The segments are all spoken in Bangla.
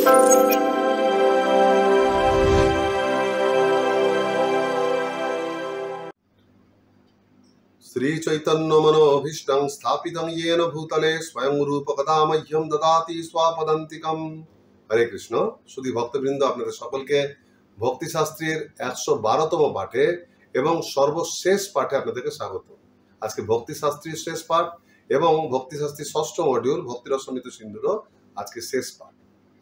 श्री चैतन्य मनोभीष्टं स्थापितं येन भूतले स्वयं रूपकदा मह्यम ददाति स्वापदान्तिकम। हरे कृष्ण। শুধু ভক্তবৃন্দ, আপনাদের সকলকে ভক্তি শাস্ত্রের 112তম পাঠে এবং সর্বশেষ পাঠে আপনাদেরকে স্বাগত। আজকে ভক্তি শাস্ত্রের শেষ পাঠ এবং ভক্তি শাস্ত্রের ষষ্ঠ মডিউল ভক্তি রসমৃত সিন্ধুর আজকে শেষ পাঠ।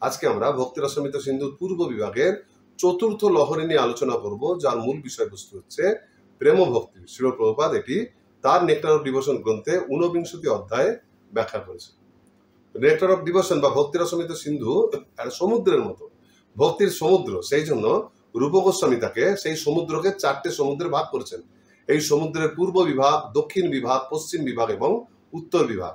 আজকে আমরা ভক্তি রসমৃত সিন্ধুর পূর্ব বিভাগের চতুর্থ লহরী নিয়ে আলোচনা করব, যার মূল বিষয়বস্তু হচ্ছে প্রেম ভক্তি। শ্রীল প্রভুপাদ এটি তার নেকটার অফ ডিভোশন গ্রন্থে 49 অধ্যায়ে ব্যাখ্যা করেছে। নেকটার অফ ডিভোশন বা ভক্তি রসমৃত সিন্ধু একটা সমুদ্রের মতো, ভক্তির সমুদ্র। সেই জন্য রূপ গোস্বামী তাকে সেই সমুদ্রকে 4টে সমুদ্রে ভাগ করেছেন। এই সমুদ্রের পূর্ব বিভাগ, দক্ষিণ বিভাগ, পশ্চিম বিভাগ এবং উত্তর বিভাগ।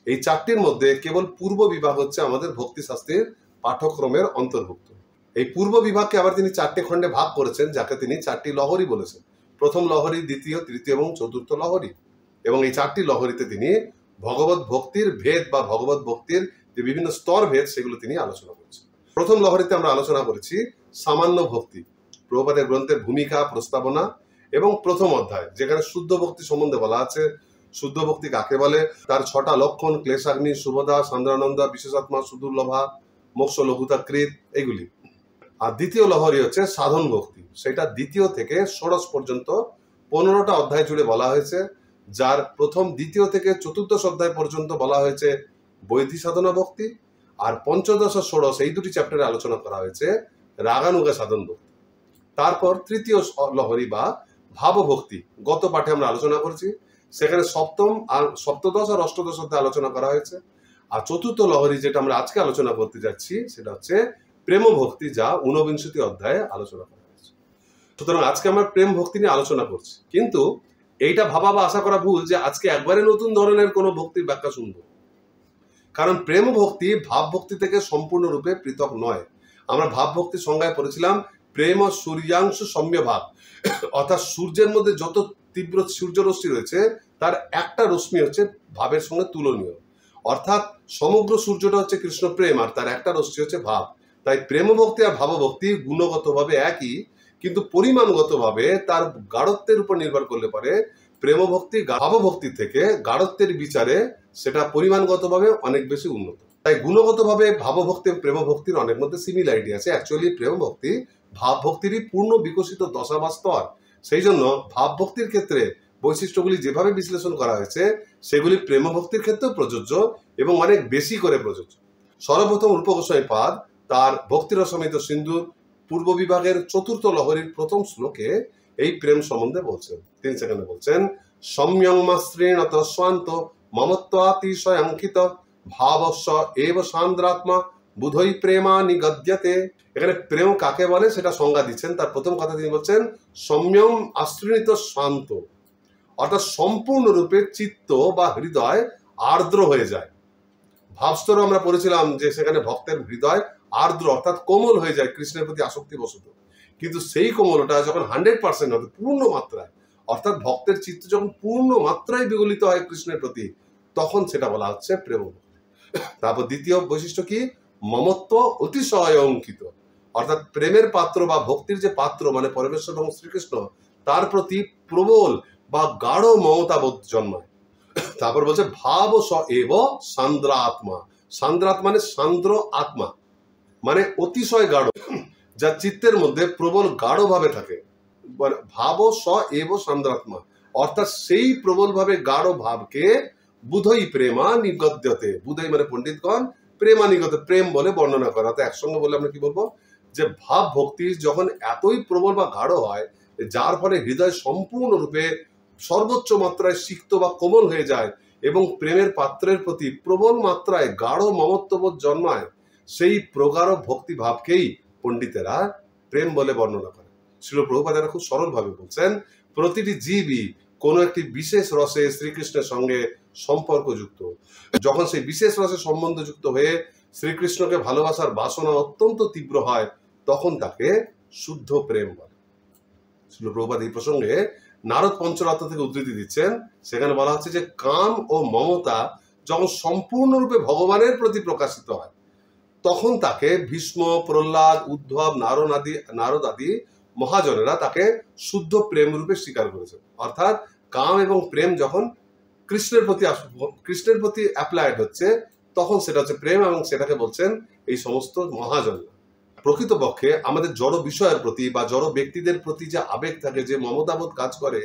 এই 4টির মধ্যে কেবল পূর্ব বিভাগ হচ্ছে আমাদের ভক্তি শাস্ত্রের পাঠ্যক্রমের অন্তর্ভুক্ত। এই পূর্ব বিভাগকে আবার তিনি 4টে খণ্ডে ভাগ করেছেন, যাকে তিনি 4টি লহরী বলেছেন। প্রথম লহরী, দ্বিতীয়, তৃতীয় এবং চতুর্থ লহরী। এবং এই 4টি লহরীতে তিনি ভগবত ভক্তির ভেদ বা ভগবত ভক্তির যে বিভিন্ন স্তর ভেদ সেগুলো তিনি আলোচনা করেছেন। প্রথম লহরীতে আমরা আলোচনা করেছি সামান্য ভক্তি, প্রভুপাদের গ্রন্থের ভূমিকা, প্রস্তাবনা এবং প্রথম অধ্যায়, যেখানে শুদ্ধ ভক্তি সম্বন্ধে বলা আছে। শুদ্ধ ভক্তি কাকে বলে, তার 6টা লক্ষণ, ক্লেশাগ্নি, শুভদা, সান্দ্রানন্দা, বিশেষাত্মা, সুদুর্লভা, মোক্ষ, লঘুতা, কৃত, এগুলি। আর দ্বিতীয় লহরী হচ্ছে সাধন ভক্তি। সেটা দ্বিতীয় থেকে ষোড়শ পর্যন্ত 15টা অধ্যায় জুড়ে বলা হয়েছে, যার প্রথম, দ্বিতীয় থেকে চতুর্দশ অধ্যায় পর্যন্ত বলা হয়েছে বৈধি সাধনা ভক্তি। আর পঞ্চদশ ও ষোড়শ এই দুটি চ্যাপ্টারে আলোচনা করা হয়েছে রাগানুগা সাধন ভক্তি। তারপর তৃতীয় লহরী বা ভাবভক্তি গত পাঠে আমরা আলোচনা করেছি, সেখানে সপ্তদশ আর অষ্টদশ অধ্যায় আলোচনা করা হয়েছে। আর চতুর্থ লহরী, যেটা আমরা আজকে আলোচনা করতে যাচ্ছি, সেটা হচ্ছে প্রেম ভক্তি, যা 49 অধ্যায়ে আলোচনা করা হয়েছে। সুতরাং আজকে আমরা প্রেম ভক্তি নিয়ে আলোচনা করছি, কিন্তু এইটা ভাবা বা আশা করা ভুল যে আজকে একবারে নতুন ধরনের কোনো ভক্তির ব্যাখ্যা শুনবো। কারণ প্রেম ভক্তি ভাব ভক্তি থেকে সম্পূর্ণরূপে পৃথক নয়। আমরা ভাব ভক্তির সংজ্ঞায় পড়েছিলাম প্রেম ও সূর্যাংশ সম্যভাব, অর্থাৎ সূর্যের মধ্যে যত তীব্র সূর্যরশ্মি রয়েছে তার একটা রশ্মি হচ্ছে ভাবের সঙ্গে তুলনীয়। অর্থাৎ সমগ্র সূর্যটা হচ্ছে কৃষ্ণ প্রেম, আর তার একটা রশ্মি হচ্ছে ভাব। তাই প্রেম ভক্তি আর ভাবভক্তি গুণগতভাবে একই, কিন্তু পরিমাণগতভাবে তার গাঢ়ত্বের উপর নির্ভর করলে পারে প্রেম ভক্তি ভাবভক্তি থেকে গাঢ়ত্বের বিচারে সেটা পরিমাণগতভাবে অনেক বেশি উন্নত। তাই গুণগতভাবে ভাবভক্তি এবং প্রেম ভক্তির অনেক মধ্যে সিমিলারিটি আছে। অ্যাকচুয়ালি প্রেম ভক্তি ভাব ভক্তিরই পূর্ণ বিকশিত দশা বা স্তর। সেই জন্য ভাব ভক্তির ক্ষেত্রে বৈশিষ্ট্যগুলি যেভাবে বিশ্লেষণ করা হয়েছে সেগুলি প্রেম ভক্তির ক্ষেত্রেও প্রযোজ্য এবং অনেক বেশি করে প্রযোজ্য। সর্বপ্রথম রূপ গোস্বামী পাদ তার ভক্তি রসমৃত সিন্ধুর পূর্ব বিভাগের চতুর্থ লহরীর প্রথম শ্লোকে এই প্রেম সম্বন্ধে বলছেন। তিনি সেখানে বলছেন, সম্যংমাশ্রীণত স্বান্ত মমত্বাতিশয়াঙ্কিত ভাবস্য এব সান্দ্রাত্মা বুধৈ প্রেমা নিগদ্যতে। এখানে প্রেম কাকে বলে সেটা সংজ্ঞা দিচ্ছেন। তার প্রথম কথা তিনি বলছেন সম্যম আশ্রিত শান্ত, অর্থাৎ সম্পূর্ণরূপে চিত্ত বা হৃদয় আর্দ্র হয়ে যায়। ভাবস্তরও আমরা পড়েছিলাম যে সেখানে ভক্তের হৃদয় আর্দ্র অর্থাৎ কোমল হয়ে যায় কৃষ্ণের প্রতি আসক্তি বশত। কিন্তু সেই কোমলতা যখন 100% হবে, পূর্ণ মাত্রায়, অর্থাৎ ভক্তের চিত্ত যখন পূর্ণ মাত্রায় বিগলিত হয় কৃষ্ণের প্রতি, তখন সেটা বলা হচ্ছে প্রেম ভক্তি। তারপর দ্বিতীয় বৈশিষ্ট্য কি, মমত্ব অতিশয় অঙ্কিত, অর্থাৎ প্রেমের পাত্র বা ভক্তির যে পাত্র মানে পরমেশ্বর এবং শ্রীকৃষ্ণ, তার প্রতি প্রবল বা গাঢ় মমতাবোধ জন্মায়। তারপর বলছে ভাব স এব সান্দ্রা আত্মা। সান্দ্রাত্মা মানে সান্দ্র আত্মা, মানে অতিশয় গাঢ়, যা চিত্তের মধ্যে প্রবল গাঢ় ভাবে থাকে। ভাব স এব সান্দ্রাত্মা, অর্থাৎ সেই প্রবল ভাবে গাঢ় ভাবকে বুধৈ প্রেমা নিগদ্যতে। বুধৈ মানে পণ্ডিতগণ, প্রেমা নিগত প্রেম বলে বর্ণনা করা। তো একসঙ্গে বলে আমরা কি বলবো, যে ভাব ভক্তি যখন এতই প্রবল বা গাঢ় হয়, যার ফলে হৃদয় সম্পূর্ণরূপে সর্বোচ্চ মাত্রায় সিক্ত বা কোমল হয়ে যায় এবং প্রেমের পাত্রের প্রতি প্রবল মাত্রায় গাঢ় মমত্ববোধ জন্মায়, সেই প্রগাঢ় ভক্তি ভাবকেই পণ্ডিতেরা প্রেম বলে বর্ণনা করে। শ্রীল প্রভুপাদ খুব সরল ভাবে বলছেন, প্রতিটি জীবই কোনো একটি বিশেষ রসে শ্রীকৃষ্ণের সঙ্গে সম্পর্কযুক্ত। যখন সেই বিশেষ রসে সম্বন্ধযুক্ত হয়ে শ্রীকৃষ্ণকে ভালোবাসার বাসনা অত্যন্ত তীব্র হয়, তখন তাকে শুদ্ধ প্রেম বলে। শ্রীল প্রভুপাদ এই প্রসঙ্গে নারদ পঞ্চরত্ন থেকে উদ্ধৃতি দিচ্ছেন। সেখানে বলা হচ্ছে যে কাম ও মমতা যখন সম্পূর্ণরূপে ভগবানের প্রতি প্রকাশিত হয়, তখন তাকে ভীষ্ম, প্রহ্লাদ, উদ্ধব, নারদ আদি মহাজনেরা তাকে শুদ্ধ প্রেম রূপে স্বীকার করেছেন। অর্থাৎ কাম এবং প্রেম যখন কৃষ্ণের প্রতি অ্যাপ্লাইড হচ্ছে, তখন সেটা হচ্ছে প্রেম, এবং সেটাকে বলছেন এই সমস্ত মহাজন। প্রকৃতপক্ষে আমাদের জড় বিষয়ের প্রতি বা জড় ব্যক্তিদের প্রতি যে আবেগ থাকে, যে মমতাবোধ কাজ করে,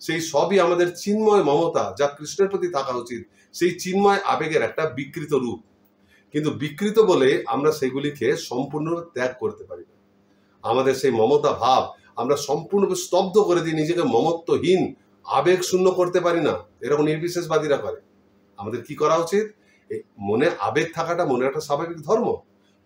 সেই সবই আমাদের চিন্ময় মমতা, যা কৃষ্ণের প্রতি থাকা উচিত, সেই চিন্ময় আবেগের একটা বিকৃত রূপ। কিন্তু বিকৃত বলে আমরা সেগুলিকে সম্পূর্ণ ত্যাগ করতে পারি না। আমাদের সেই মমতা ভাব আমরা সম্পূর্ণভাবে স্তব্ধ করে দিই, নিজেকে মমত্বহীন, আবেগ শূন্য করতে পারি না, এরকম নির্বিশেষবাদীরা করে। আমাদের কি করা উচিত? এই মনে আবেগ থাকাটা মনে একটা স্বাভাবিক ধর্ম,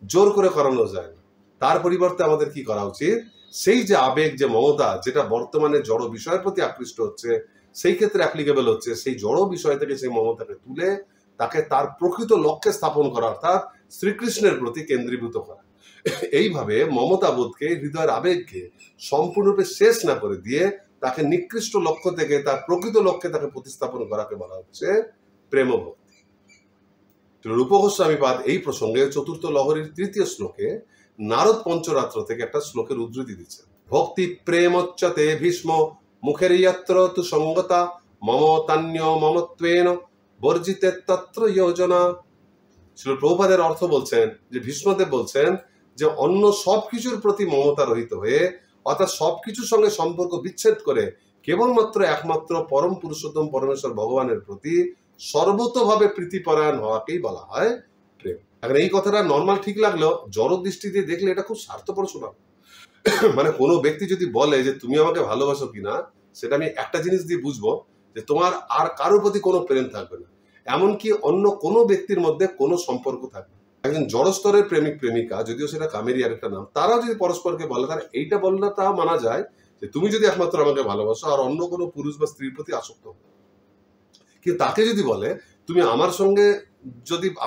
জোর করে করানো যায় না। তার পরিবর্তে আমাদের কি করা উচিত? সেই যে আবেগ, যে মমতা, যেটা বর্তমানে জড় বিষয়ের প্রতি আকৃষ্ট হচ্ছে, সেই ক্ষেত্রে অ্যাপ্লিকেবল হচ্ছে, সেই জড় বিষয় থেকে সেই মমতাকে তুলে তাকে তার প্রকৃত লক্ষ্যে স্থাপন করা, অর্থাৎ শ্রীকৃষ্ণের প্রতি কেন্দ্রীভূত করা। এইভাবে মমতাবোধকে, হৃদয়ের আবেগকে সম্পূর্ণরূপে শেষ না করে দিয়ে তাকে নিকৃষ্ট লক্ষ্য থেকে তার প্রকৃত লক্ষ্যে তাকে প্রতিস্থাপন করাকে বলা হচ্ছে প্রেমভক্তি। রূপ গোস্বামীপাদ এই প্রসঙ্গে চতুর্থ লহরীর 3য় শ্লোকে নারদ পঞ্চরাত্র থেকে একটা শ্লোকের উদ্ধৃতি দিচ্ছেন। ভক্তি প্রেমোচ্চতে ভীষ্ম মুখের ইয়াত্র তু সঙ্গতা মমতান্য মমত্বেন বর্জিতে তত্র যোজনা। শ্রীল প্রভুপাদের অর্থ বলছেন যে ভীষ্মদেব বলছেন যে অন্য সবকিছুর প্রতি মমতা রহিত হয়ে, অর্থাৎ সবকিছুর সঙ্গে সম্পর্ক বিচ্ছেদ করে কেবলমাত্র একমাত্র পরম পুরুষোত্তম পরমেশ্বর ভগবানের প্রতি সর্বতভাবে প্রীতিপরায়ণ হওয়াকেই বলা হয় প্রেম। এখন এই কথাটা নর্মাল ঠিক লাগলেও জড় দৃষ্টিতে দেখলে এটা খুব স্বার্থপর শোনাবে। মানে কোনো ব্যক্তি যদি বলে যে তুমি আমাকে ভালোবাসো কিনা, সেটা আমি একটা জিনিস দিয়ে বুঝবো যে তোমার আর কারোর প্রতি কোনো প্রেম থাকবে না, এমনকি অন্য কোনো ব্যক্তির মধ্যে কোনো সম্পর্ক থাকবে। একজন জড়স্তরের প্রেমিক প্রেমিকা, যদিও সেটা কামেরই আরেকটা নাম, তারাও যদি পরস্পরকে বলে, তারা এইটা বললে তা মানা যায় যে তুমি যদি একমাত্র আমাকে ভালোবাসো আর অন্য কোনো পুরুষ বা স্ত্রীর প্রতি আসক্ত হবে। কিন্তু তাকে যদি বলে তুমি আমার সঙ্গে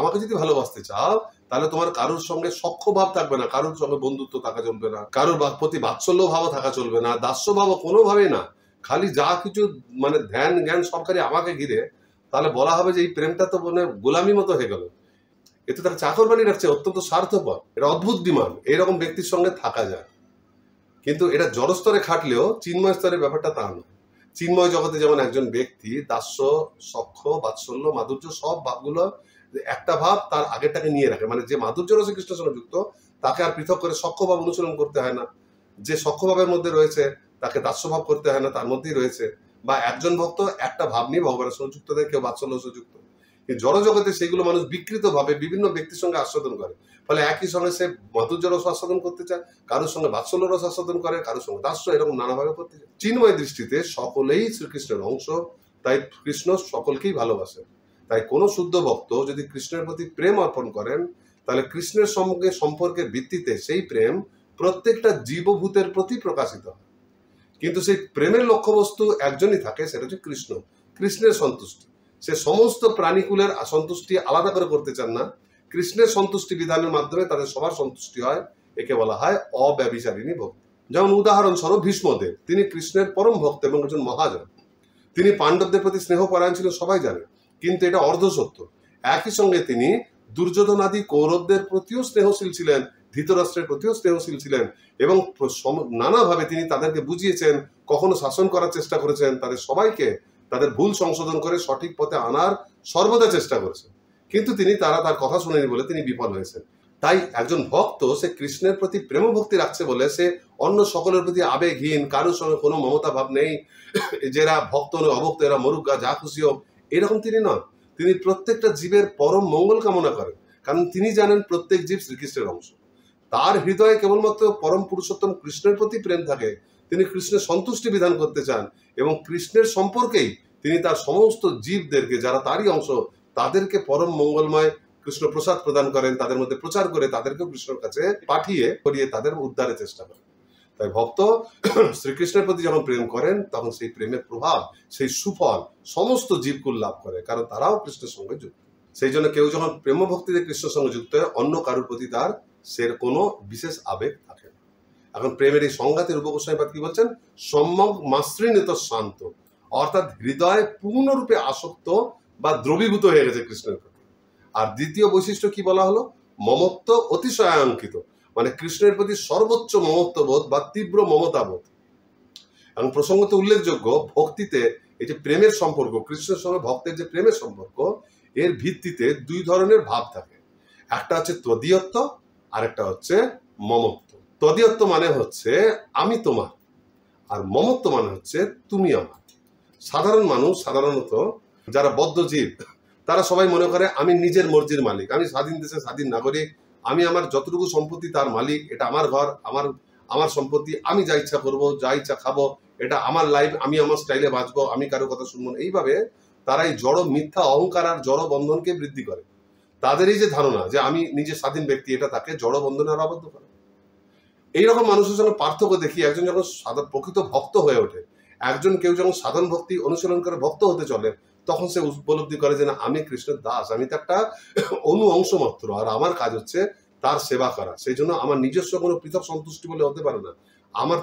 আমাকে যদি ভালোবাসতে চাও, তাহলে তোমার কারোর সঙ্গে সখ্য ভাব থাকবে না, কারোর সঙ্গে বন্ধুত্ব থাকা চলবে না, কারোর প্রতি বাৎসল্য ভাব থাকা চলবে না, দাস্য ভাব কোনোভাবেই না, খালি যা কিছু মানে ধ্যান জ্ঞান সবকারই আমাকে ঘিরে, তাহলে বলা হবে যে এই প্রেমটা তো মানে গোলামি মতো হয়ে গেল, এতে তার চাকর বানিয়ে রাখছে, অত্যন্ত স্বার্থপর, এটা অদ্ভুত ডিমান্ড। এইরকম ব্যক্তির সঙ্গে থাকা যায়, কিন্তু এটা জড়স্তরে খাটলেও চিন্ময় স্তরের ব্যাপারটা তা নয়। চিন্ময় জগতে যেমন একজন ব্যক্তি দাস্য, সখ্য, বাৎসল্য, মাধুর্য সব ভাবগুলো একটা ভাব তার আগেরটাকে নিয়ে রাখে, মানে যে মাধুর্য রসে কৃষ্ণের সঙ্গে যুক্ত তাকে আর পৃথক করে সখ্যভাব অনুসরণ করতে হয় না, যে সখ্যভাবের মধ্যে রয়েছে তাকে দাস্যভাব করতে হয় না, তার মধ্যেই রয়েছে। বা একজন ভক্ত একটা ভাব নিয়ে ভগবানের সঙ্গে যুক্ত থাকে, কেউ বাৎসল্য যুক্ত। জড় জগতে সেগুলো মানুষ বিকৃত ভাবে বিভিন্ন ব্যক্তির সঙ্গে আস্বাদন করে, ফলে একই সঙ্গে সে মাধুর্য রস আস্বাদন করতে চায়, কারোর সঙ্গে বাৎসল্য রস আস্বাদন করে, কারোর সঙ্গে দাস্য, এরকম নানাভাবে করতে চায়। চিন্ময় দৃষ্টিতে সকলেই শ্রীকৃষ্ণের অংশ, তাই কৃষ্ণ সকলকেই ভালোবাসে। তাই কোনো শুদ্ধ ভক্ত যদি কৃষ্ণের প্রতি প্রেম অর্পণ করেন, তাহলে কৃষ্ণের সঙ্গে সম্পর্কের ভিত্তিতে সেই প্রেম প্রত্যেকটা জীবভূতের প্রতি প্রকাশিত হয়। কিন্তু সেই প্রেমের লক্ষ্যবস্তু একজনই থাকে, সেটা হচ্ছে কৃষ্ণ, কৃষ্ণের সন্তুষ্টি। সে সমস্ত প্রাণীকুলের সন্তুষ্টি আলাদা করে করতে চান না, কৃষ্ণের সন্তুষ্টি বিধানের মাধ্যমে তাদের সবার সন্তুষ্টি হয়, একে বলা হয় অব্যভিচারিণী ভক্তি। যেমন উদাহরণস্বরূপ ভীষ্মদেব, তিনি কৃষ্ণের পরম ভক্ত এবং একজন মহাজন। তিনি পাণ্ডবদের প্রতি স্নেহ পরায়ণ ছিলেন সবাই জানে, কিন্তু এটা অর্ধসত্য। একই সঙ্গে তিনি দুর্যোধন আদি কৌরবদের প্রতিও স্নেহশীল ছিলেন, ধৃতরাষ্ট্রের প্রতিও স্নেহশীল ছিলেন, এবং নানাভাবে তিনি তাদেরকে বুঝিয়েছেন, কখনো শাসন করার চেষ্টা করেছেন, তাদের সবাইকে তাদের ভুল সংশোধন করে সঠিক পথে আনার সর্বদা চেষ্টা করেছেন। কিন্তু তারা তার কথা শুনেনি বলে তিনি বিফল হয়েছেন। তাই একজন ভক্ত সে কৃষ্ণের প্রতি প্রেম ভক্তি রাখছে বলে সে অন্য সকলের প্রতি আবেগহীন, কারোর সঙ্গে কোনো মমতা ভাব নেই, যারা ভক্ত নয় অভক্ত এরা মরুক যা খুশি হোক, এরকম তিনি নন। তিনি প্রত্যেকটা জীবের পরম মঙ্গল কামনা করেন, কারণ তিনি জানেন প্রত্যেক জীব শ্রীকৃষ্ণের অংশ। তার হৃদয়ে কেবলমাত্র পরম পুরুষোত্তম কৃষ্ণের প্রতি প্রেম থাকে, তিনি কৃষ্ণের সন্তুষ্টি বিধান করতে চান, এবং কৃষ্ণের সম্পর্কেই তিনি তার সমস্ত জীবদেরকে, যারা তারই অংশ, তাদেরকে পরম মঙ্গলময় কৃষ্ণ প্রসাদ প্রদান করেন, তাদের মধ্যে প্রচার করে তাদেরকেও কৃষ্ণের কাছে পাঠিয়ে করিয়ে তাদের উদ্ধারের চেষ্টা করেন। তাই ভক্ত শ্রীকৃষ্ণের প্রতি যখন প্রেম করেন, তখন সেই প্রেমের প্রভাব, সেই সুফল সমস্ত জীবকুল লাভ করে, কারণ তারাও কৃষ্ণের সঙ্গে যুক্ত। সেই জন্য কেউ যখন প্রেম ভক্তিতে কৃষ্ণের সঙ্গে যুক্ত হয়, অন্য কারোর প্রতি তার সের কোনো বিশেষ আবেগ থাকে না। এখন প্রেমের এই সংঘাতের রূপ গোস্বামীপাদ কি বলছেন? সম্যক মাশ্রিণীত শান্ত, অর্থাৎ হৃদয় পূর্ণরূপে আসক্ত বা দ্রবীভূত হয়ে গেছে কৃষ্ণের প্রতি। আর দ্বিতীয় বৈশিষ্ট্য কি বলা হলো? মমত্ব অতিশয়াঙ্কিত, মানে কৃষ্ণের প্রতি সর্বোচ্চ মমত্ববোধ বা তীব্র মমতাবোধ। এবং প্রসঙ্গত উল্লেখযোগ্য, ভক্তিতে এই যে প্রেমের সম্পর্ক, কৃষ্ণের সঙ্গে ভক্তের যে প্রেমের সম্পর্ক, এর ভিত্তিতে দুই ধরনের ভাব থাকে। একটা হচ্ছে তদীয়ত্ব, আর একটা হচ্ছে মমত্ব। তদীয়ত্ব মানে হচ্ছে আমি তোমার, আর মমত্ব মানে হচ্ছে তুমি আমার। সাধারণ মানুষ, সাধারণত যারা বদ্ধ জীব, তারা সবাই মনে করে আমি নিজের মর্জির মালিক, আমি স্বাধীন দেশে স্বাধীন নাগরিক, আমি আমার যতটুকু সম্পত্তি তার মালিক, এটা আমার ঘর, আমার সম্পত্তি, আমি যা ইচ্ছা করবো, যা ইচ্ছা খাবো, এটা আমার লাইফ, আমি আমার স্টাইলে বাঁচবো, আমি কারো কথা শুনবো না। এইভাবে তারা এই জড় মিথ্যা অহংকার আর জড় বন্ধনকে বৃদ্ধি করে। তাদের এই যে ধারণা যে আমি নিজে স্বাধীন ব্যক্তি, এটা তাকে জড় বন্ধনে আবদ্ধ করে। এইরকম মানুষের সঙ্গে পার্থক্য দেখি, একজন যখন প্রকৃত ভক্ত হয়ে ওঠে, কেউ যখন সাধন ভক্তি অনুশীলন করে ভক্ত হতে চলে, তখন সে উপলব্ধি করে যে না, আমি কৃষ্ণের দাস, আমি তো একটা অনু অংশ মাত্র, আর আমার কাজ হচ্ছে তার সেবা করা। সেই জন্য আমার নিজস্ব কোনো পৃথক সন্তুষ্টি বলে হতে পারে না,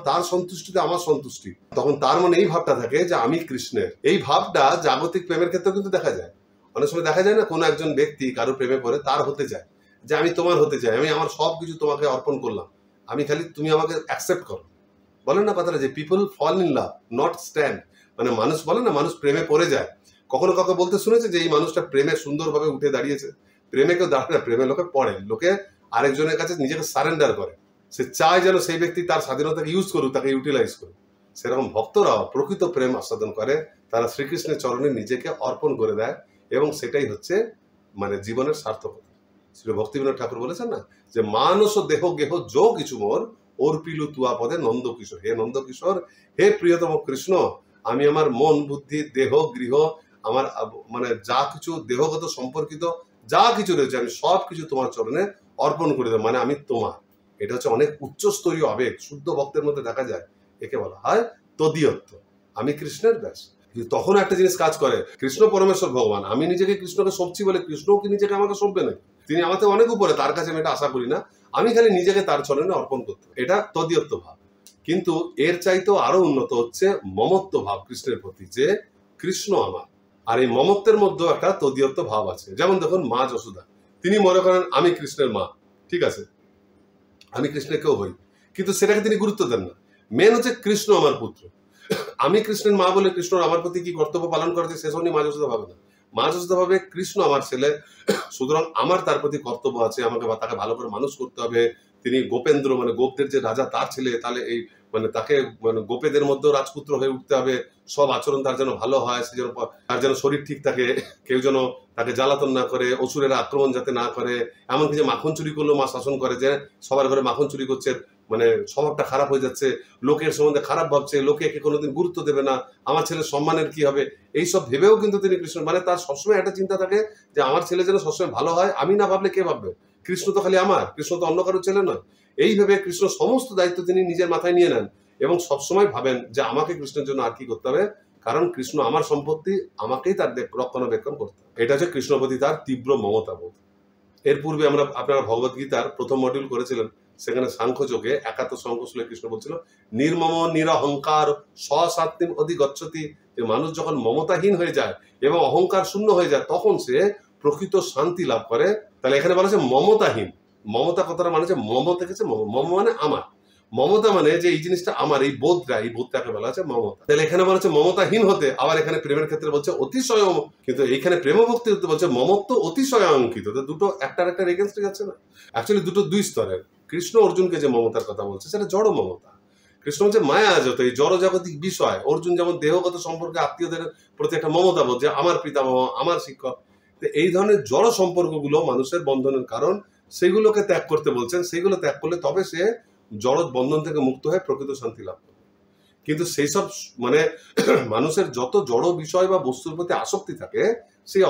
তার সন্তুষ্টিতে আমার সন্তুষ্টি। তখন তার মনে এই ভাবটা থাকে যে আমি কৃষ্ণের। এই ভাবটা জাগতিক প্রেমের ক্ষেত্রে কিন্তু দেখা যায়। অনেক সময় দেখা যায় না, কোনো একজন ব্যক্তি কারো প্রেমে পড়ে, তার হতে চায় যে আমি তোমার হতে চাই, আমি আমার সব কিছু তোমাকে অর্পণ করলাম, আমি খালি তুমি আমাকে অ্যাকসেপ্ট করো। বলেন না কথাটা যে people fall in love not stand, মানে মানুষ বলে না, মানুষ প্রেমে পড়ে যায়। কখনো কাউকে বলতে শুনেছে যে এই মানুষটা প্রেমে সুন্দরভাবে উঠে দাঁড়িয়েছে? প্রেমে কেউ দাঁড়ায় না, প্রেমে লোকে পড়ে, লোকে আরেকজনের কাছে নিজেকে সারেন্ডার করে। সে চায় যেন সেই ব্যক্তি তার স্বাধীনতাকে ইউজ করুক, তাকে ইউটিলাইজ করুক। সেরকম ভক্তরাও প্রকৃত প্রেম আস্বাদন করে, তারা শ্রীকৃষ্ণের চরণে নিজেকে অর্পণ করে দেয়, এবং সেটাই হচ্ছে মানে জীবনের সার্থকতা। শ্রী ভক্তিবিনোদ ঠাকুর বলেছেন না যে মানস দেহ গেহ যো কিছু মোর অর্পিলু তুয়া পদে নন্দকিশোর। হে নন্দকিশোর, হে প্রিয়তম কৃষ্ণ, আমি আমার মন, বুদ্ধি, দেহ, গৃহ, আমার মানে যা কিছু দেহগত সম্পর্কিত যা কিছু রয়েছে, আমি সব কিছু তোমার চরণে অর্পণ করে দেব, মানে আমি তোমার। এটা হচ্ছে অনেক উচ্চস্তরীয় আবেগ, শুদ্ধ ভক্তের মধ্যে দেখা যায়। একে বলা হয় তদীয়ত্ব, আমি কৃষ্ণের ব্যাস। তখন একটা জিনিস কাজ করে, কৃষ্ণ পরমেশ্বর ভগবান, আমি নিজেকে কৃষ্ণকে সঁপছি বলে কৃষ্ণও কি নিজেকে আমাকে সঁপবে নাকি? তিনি আমাকে অনেক উপরে, তার কাছে আমি এটা আশা করি না, আমি খালি নিজেকে তার চরণে অর্পণ করতে। এটা তদীয়ত্ব ভাব। কিন্তু এর চাইতেও আরো উন্নত হচ্ছে মমত্ব ভাব কৃষ্ণের প্রতি, যে কৃষ্ণ আমার। আর এই মমত্বের মধ্যেও একটা তদীয়ত্ব ভাব আছে। যেমন দেখুন মা যশোদা, তিনি মনে করেন আমি কৃষ্ণের মা, ঠিক আছে, আমি কৃষ্ণের কেউ হই, কিন্তু সেটাকে তিনি গুরুত্ব দেন না। মেন হচ্ছে কৃষ্ণ আমার পুত্র, আমি কৃষ্ণের মা বলে কৃষ্ণ আমার প্রতি কি কর্তব্য পালন করেছে সেসব নিয়ে মা যশোদা ভাবে না। মা যশোদা ভাবে কৃষ্ণ আমার ছেলে, সুতরাং আমার তার প্রতি কর্তব্য আছে, আমাকে তাকে ভালো করে মানুষ করতে হবে। তিনি গোপেন্দ্র, মানে গোপদের যে রাজা, তার ছেলে, তাহলে এই মানে তাকে মানে গোপেদের মধ্যেও রাজপুত্র হয়ে উঠতে হবে, সব আচরণ তার যেন ভালো হয়, সে যেন তার যেন শরীর ঠিক থাকে, কেউ যেন তাকে জ্বালাতন না করে, অসুরেরা আক্রমণ যাতে না করে। এমনকি যে মাখন চুরি করলেও মা শাসন করে, যে সবার ঘরে মাখন চুরি করছে, মানে স্বভাবটা খারাপ হয়ে যাচ্ছে, লোকের সম্বন্ধে খারাপ ভাবছে, লোকে একে কোনোদিন গুরুত্ব দেবে না, আমার ছেলের সম্মানের কি হবে, এইসব ভেবেও কিন্তু তিনি কৃষ্ণ, মানে তার সবসময় একটা চিন্তা থাকে যে আমার ছেলে যেন সবসময় ভালো হয়, আমি না ভাবলে কে ভাববে? কৃষ্ণ তো খালি আমার, কৃষ্ণ তো অন্য কারোর ছেলে নয়। এই ভেবে কৃষ্ণ সমস্ত দায়িত্ব তিনি নিজের মাথায় নিয়ে নেন, এবং সবসময় ভাবেন যে আমাকে কৃষ্ণের জন্য আর কি করতে হবে, কারণ কৃষ্ণ আমার সম্পত্তি, আমাকেই তার রক্ষণাবেক্ষণ করতে হবে। এটা হচ্ছে কৃষ্ণ প্রতি তার তীব্র মমতাবোধ। এর পূর্বে আপনারা ভগবত গীতার প্রথম মডিউল করেছিলেন, সেখানে সাংখ্যযোগে 71 শ্লোকে কৃষ্ণ বলছিল নির্মম নিরহংকার স্বসাত্বিম অধিগচ্ছতি, যে মানুষ যখন মমতাহীন হয়ে যায় এবং অহংকার শূন্য হয়ে যায়, তখন সে প্রকৃত শান্তি লাভ করে। তাহলে এখানে বলা হচ্ছে মমতাহীন। মমতা কথাটা মানে হচ্ছে মম থেকেছে মম মানে আমার, মমতা মানে যে এই জিনিসটা আমার, এই বোধটাকে বলা হচ্ছে মমতা। তাহলে এখানে বলা হচ্ছে মমতাহীন হতে, আবার এখানে প্রেমের ক্ষেত্রে বলছে অতিশয়, কিন্তু এইখানে প্রেম ভক্তি হতে বলছে মমত্ব অতিশয় অঙ্কিত। দুটো একটার এগেনস্টে যাচ্ছে না, অ্যাকচুয়ালি দুটো দুই স্তরের। কৃষ্ণ অর্জুনকে যে মমতার কথা বলছে সেটা জড় মমতা, কৃষ্ণ হচ্ছে মায়া যত, এই জড় জাগতিক বিষয়। অর্জুন যেমন দেহগত সম্পর্কে আত্মীয়দের প্রতি একটা মমতা বোধ, যে আমার পিতামহ, আমার শিক্ষক। এই ধরনের জড় সম্পর্কগুলো মানুষের বন্ধনের কারণ, সেগুলোকে ত্যাগ করতে বলছেন। সেইগুলো ত্যাগ করলে তবে সে জড় বন্ধন থেকে মুক্ত হয়ে প্রকৃত শান্তি লাভ করে। কিন্তু সেই সব মানে মানুষের যত জড় বিষয় বা বস্তুর প্রতি আসক্তি থাকে, সেই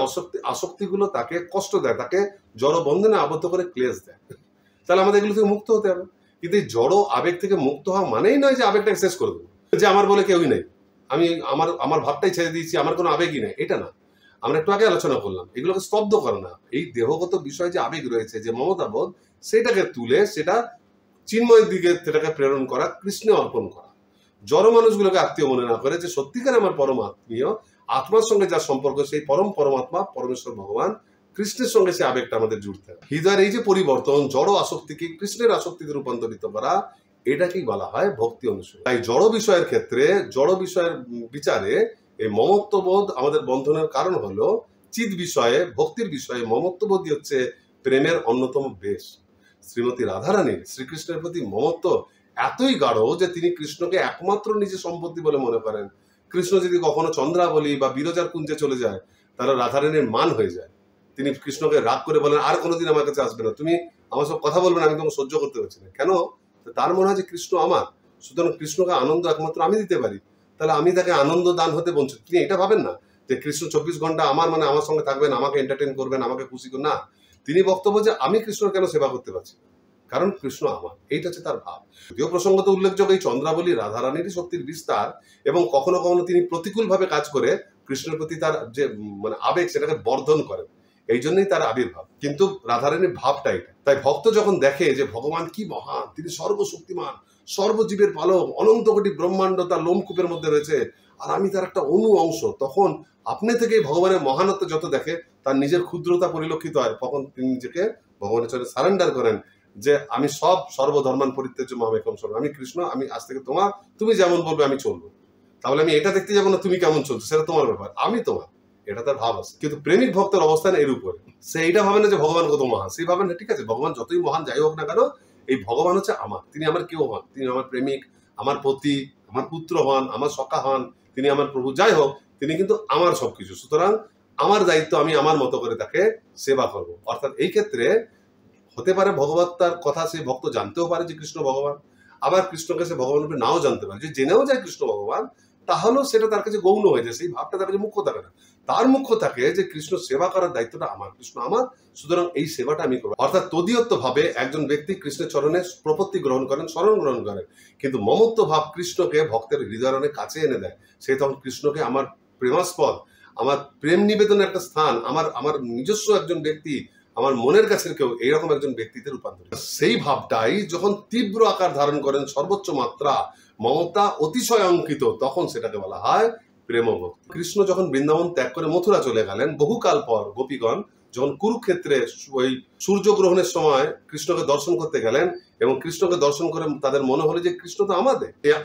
আসক্তিগুলো তাকে কষ্ট দেয়, তাকে জড় বন্ধনে আবদ্ধ করে ক্লেশ দেয়। তাহলে আমাদের এগুলো থেকে মুক্ত হতে হবে। কিন্তু এই জড় আবেগ থেকে মুক্ত হওয়া মানেই নয় যে আবেগটাকে শেষ করে দেবো, যে আমার বলে কেউই নেই, আমি আমার ভাবটাই ছেড়ে দিয়েছি, আমার কোনো আবেগই নেই, এটা না। আমরা একটু আগে আলোচনা করলাম, এগুলোকে স্তব্ধ করে না, এই দেহগত বিষয় যে আবেগ রয়েছে, যে মমতাবোধ, সেটাকে তুলে সেটা চিন্ময়ের দিকে সেটাকে প্রেরণ করা, কৃষ্ণে অর্পণ করা। জড় মানুষগুলোকে আত্মীয় মনে না করে, যে সত্যিকার আমার পরম আত্মীয়, আত্মার সঙ্গে যার সম্পর্ক, সেই পরমাত্মা পরমেশ্বর ভগবান, কৃষ্ণের সঙ্গে সে আবেগটা আমাদের জুড়তে হবে। হৃদয়ের এই যে পরিবর্তন, জড় আসক্তিকে কৃষ্ণের আসক্তিতে রূপান্তরিত করা, এটাকেই বলা হয় ভক্তি অনুশীলন। তাই জড় বিষয়ের ক্ষেত্রে, জড় বিষয়ের বিচারে এই মমত্ববোধ আমাদের বন্ধনের কারণ হলো চিৎ বিষয়ে, ভক্তির বিষয়ে মমত্ববোধই হচ্ছে প্রেমের অন্যতম বেশ। শ্রীমতী রাধারানীর শ্রীকৃষ্ণের প্রতি মমত্ব এতই গাঢ় যে তিনি কৃষ্ণকে একমাত্র নিজের সম্পত্তি বলে মনে করেন। কৃষ্ণ যদি কখনো চন্দ্রাবলী বা বিরজার কুঞ্জে চলে যায়, তাহলে রাধারানীর মান হয়ে যায়। তিনি কৃষ্ণকে রাগ করে বলেন, আর কোনোদিন আমার কাছে আসবে না, তুমি আমার সব কথা বলবে না, আমি তোমাকে সহ্য করতে পারছি না। কেন? তার মনে হয় যে কৃষ্ণ আমার, সুতরাং কৃষ্ণকে আনন্দ একমাত্র আমি দিতে পারি, তাহলে আমি তাকে আনন্দ দান হতে বঞ্চিত। তিনি এটা ভাবেন না যে কৃষ্ণ 24 ঘন্টা আমার মানে আমার সঙ্গে থাকবেন, আমাকে এন্টারটেইন করবেন, আমাকে খুশি করবেন। না, তিনি বক্তব্য যে আমি কৃষ্ণ কেন সেবা করতে পারছি, কারণ কৃষ্ণ আমার, এইটা হচ্ছে তার ভাব। যদিও প্রসঙ্গত উল্লেখযোগ্য এই চন্দ্রাবলী রাধারানীরই শক্তির বিস্তার, এবং কখনো কখনো তিনি প্রতিকূলভাবে কাজ করে কৃষ্ণের প্রতি তার যে মানে আবেগ, সেটাকে বর্ধন করেন, এই জন্যই তার আবির্ভাব। কিন্তু রাধারানীর ভাবটা এটা। তাই ভক্ত যখন দেখে যে ভগবান কি মহান, তিনি সর্বশক্তিমান, সর্বজীবের পালক, অনন্ত কোটি ব্রহ্মাণ্ড তার লোমকূপের মধ্যে রয়েছে, আর আমি তার একটা অনু অংশ, তখন আপনি থেকেই ভগবানের মহানত্ব যত দেখে তার নিজের ক্ষুদ্রতা পরিলক্ষিত হয়। তখন তিনি নিজেকে ভগবানের চরণে সারেন্ডার করেন যে আমি সব সর্বধর্মান পরিত্যাজ্য মামেকম শরণম, আমি কৃষ্ণ, আমি আজ থেকে তোমার, তুমি যেমন বলবে আমি চলবো। তাহলে আমি এটা দেখতে যাবো না তুমি কেমন চলছো, সেটা তোমার ব্যাপার, আমি তোমার, এটা তার ভাব আছে। কিন্তু প্রেমিক ভক্তের অবস্থান এর উপরে, সে এইটা ভাবে না যে ভগবান কত মহান, সেই ভাবেন না ঠিক আছে ভগবান যতই মহান যাই হোক না কেন, এই ভগবান হচ্ছে আমার, তিনি আমার কেউ হন, তিনি আমার প্রেমিক, আমার পতি, আমার পুত্র হন, আমার সখা হন, তিনি আমার প্রভু, যাই হোক তিনি কিন্তু আমার সবকিছু। সুতরাং আমার দায়িত্ব আমি আমার মতো করে তাকে সেবা করব। অর্থাৎ এই ক্ষেত্রে হতে পারে ভগবত্তার কথা সেই ভক্ত জানতেও পারে যে কৃষ্ণ ভগবান, আবার কৃষ্ণকে সে ভগবান রূপে নাও জানতে পারে। যে জেনেও যায় কৃষ্ণ ভগবান, তাহলেও সেটা তার কাছে গৌণ হয়ে যায়, সেই ভাবটা তার কাছে মুখ্য থাকে না। তার মুখ্য থাকে যে কৃষ্ণ সেবা করার দায়িত্বটা আমার, কৃষ্ণ আমার, সুতরাং এই সেবাটা আমি করবো। অর্থাৎ তদীয়ত্ব ভাবে একজন ব্যক্তি কৃষ্ণের চরণে প্রপত্তি গ্রহণ করেন, শরণ গ্রহণ করেন, কিন্তু মমত্ব ভাব কৃষ্ণকে ভক্তের হৃদয়ের অনেক কাছে এনে দেয়। সে তখন কৃষ্ণকে আমার প্রেমাস্পদ, আমার প্রেম নিবেদনের একটা স্থান, আমার নিজস্ব একজন ব্যক্তি, আমার মনের কাছের কেউ, এইরকম একজন ব্যক্তিতে রূপান্তরিত। সেই ভাবটাই যখন তীব্র আকার ধারণ করেন, সর্বোচ্চ মাত্রা মমতা অতিশয় অঙ্কিত, তখন সেটাকে বলা হয় প্রেমভক্তি। কৃষ্ণ যখন বৃন্দাবন ত্যাগ করে মথুরা চলে গেলেন, বহুকাল পর গোপীগণ যখন কুরুক্ষেত্রে ওই সূর্যগ্রহণের সময় কৃষ্ণকে দর্শন করতে গেলেন, এবং কৃষ্ণকে দর্শন করে তাদের মনে হলো যে কৃষ্ণ তো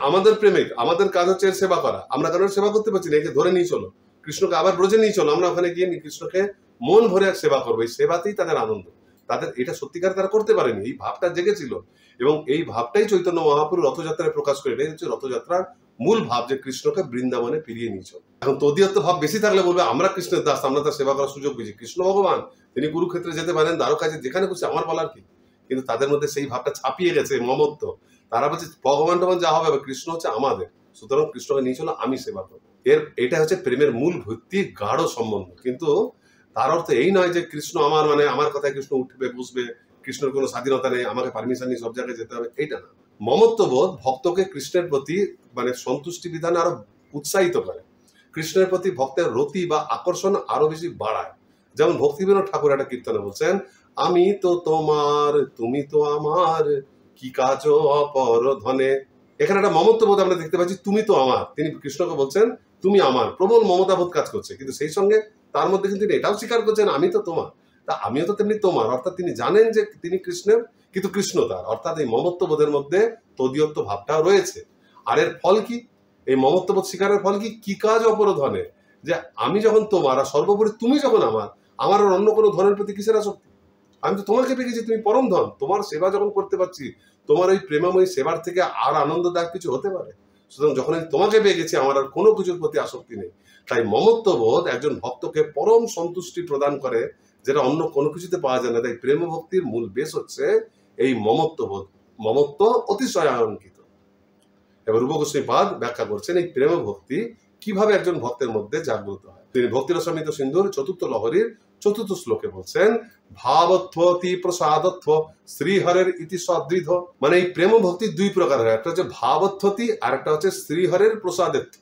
আমাদের প্রেমিক, আমাদের কাজ হচ্ছে এর সেবা করা, আমরা কারণ সেবা করতে পারছি না, একে ধরে নিয়ে চলো, কৃষ্ণকে আবার ব্রজে নিয়ে চলো, আমরা ওখানে গিয়ে কৃষ্ণকে মন ভরে সেবা করবো। এই সেবাতেই তাদের আনন্দ, তাদের এটা সত্যিকার তারা করতে পারেনি, এই ভাবটা জেগেছিল, এবং এই ভাবটাই চৈতন্য মহাপ্রভু রথযাত্রায় প্রকাশ করে। এটাই হচ্ছে রথযাত্রার মূল ভাব, যে কৃষ্ণকে বৃন্দাবনে ফিরিয়ে নিয়ে চল। এখন তদীয়ত্ব ভাব বেশি থাকলে বলবে আমরা কৃষ্ণের দাস, আমরা তার সেবা করার সুযোগ পেয়েছি, কৃষ্ণ ভগবান তিনি কুরুক্ষেত্রে যেতে পারেন, দ্বারকায় যেখানে খুশি, আমার বলার কি। কিন্তু তাদের মধ্যে সেই ভাবটা ছাপিয়ে গেছে, মমত্ব। তারা বলছে ভগবান টগবান যা হবে, কৃষ্ণ হচ্ছে আমাদের, সুতরাং কৃষ্ণকে নিয়ে চলো, আমি সেবা করবো। এটা হচ্ছে প্রেমের মূল ভিত্তি, গাঢ় সম্বন্ধ। কিন্তু তার অর্থ এই নয় যে কৃষ্ণ আমার, মানে আমার কথায় কৃষ্ণ উঠবে বসবে, কৃষ্ণের কোনো স্বাধীনতা নেই, আমাকে পারমিশন নিয়ে সব জায়গায় যেতে হবে, এইটা না। মমত্ববোধ ভক্তকে কৃষ্ণের প্রতি মানে সন্তুষ্টি বিধানে আরো উৎসাহিত করে, কৃষ্ণের প্রতি ভক্তের রতি বা আকর্ষণ আরো বেশি বাড়ায়। যেমন ভক্তিবিনোদ ঠাকুর একটা কীর্তনে বলছেন, আমি তো তোমার, তুমি তো আমার, কি কাজ অপর ধনে। এখানে একটা মমত্ববোধ আমরা দেখতে পাচ্ছি, তুমি তো আমার, তিনি কৃষ্ণকে বলছেন তুমি আমার, প্রবল মমতাবোধ কাজ করছে। কিন্তু সেই সঙ্গে তার মধ্যে কিন্তু তিনি এটাও স্বীকার করছেন আমি তো তোমার, তা আমিও তো তেমনি তোমার। অর্থাৎ তিনি জানেন যে তিনি কৃষ্ণের, কিন্তু কৃষ্ণ তার। অর্থাৎ এই মমত্ববোধের মধ্যে তদীয়ত্ব ভাবটাও রয়েছে। আর এর ফল কি? এই মমত্ববোধ স্বীকারের ফল কি? কি কাজ অপরধনে, যে আমি যখন তোমার, আর সর্বোপরি তুমি যখন আমার আর অন্য কোনো ধনের প্রতি কিসের আসক্তি? আমি তো তোমাকে পেয়েছি, তুমি পরম ধন, তোমার সেবা যখন করতে পারছি, তোমার ওই প্রেমময়ী সেবার থেকে আর আনন্দদায়ক কিছু হতে পারে? সুতরাং যখন আমি তোমাকে পেয়ে গেছি, আমার আর কোনো কিছুর প্রতি আসক্তি নেই। তাই মমত্ববোধ একজন ভক্তকে পরম সন্তুষ্টি প্রদান করে, যেটা অন্য কোনো কিছুতে পাওয়া যায় না। তাই প্রেম ভক্তির মূল বেশ হচ্ছে এই মমত্ববোধ, মমত্ব অতিশয় অঙ্কিত। এবার রূপ গোস্বামী পাদ ব্যাখ্যা করছেন এই প্রেম ভক্তি কিভাবে একজন ভক্তের মধ্যে জাগ্রত হয়। তিনি ভক্তিরসামৃত সিন্ধুর চতুর্থ লহরীর চতুর্থ শ্লোকে বলছেন, ভাবত্বতি প্রসাদত্ব শ্রীহরের ইতি সদৃঢ়। মানে এই প্রেম ভক্তি দুই প্রকার হয়, একটা হচ্ছে ভাবত্বতি, আর একটা হচ্ছে শ্রীহরের প্রসাদত্ব।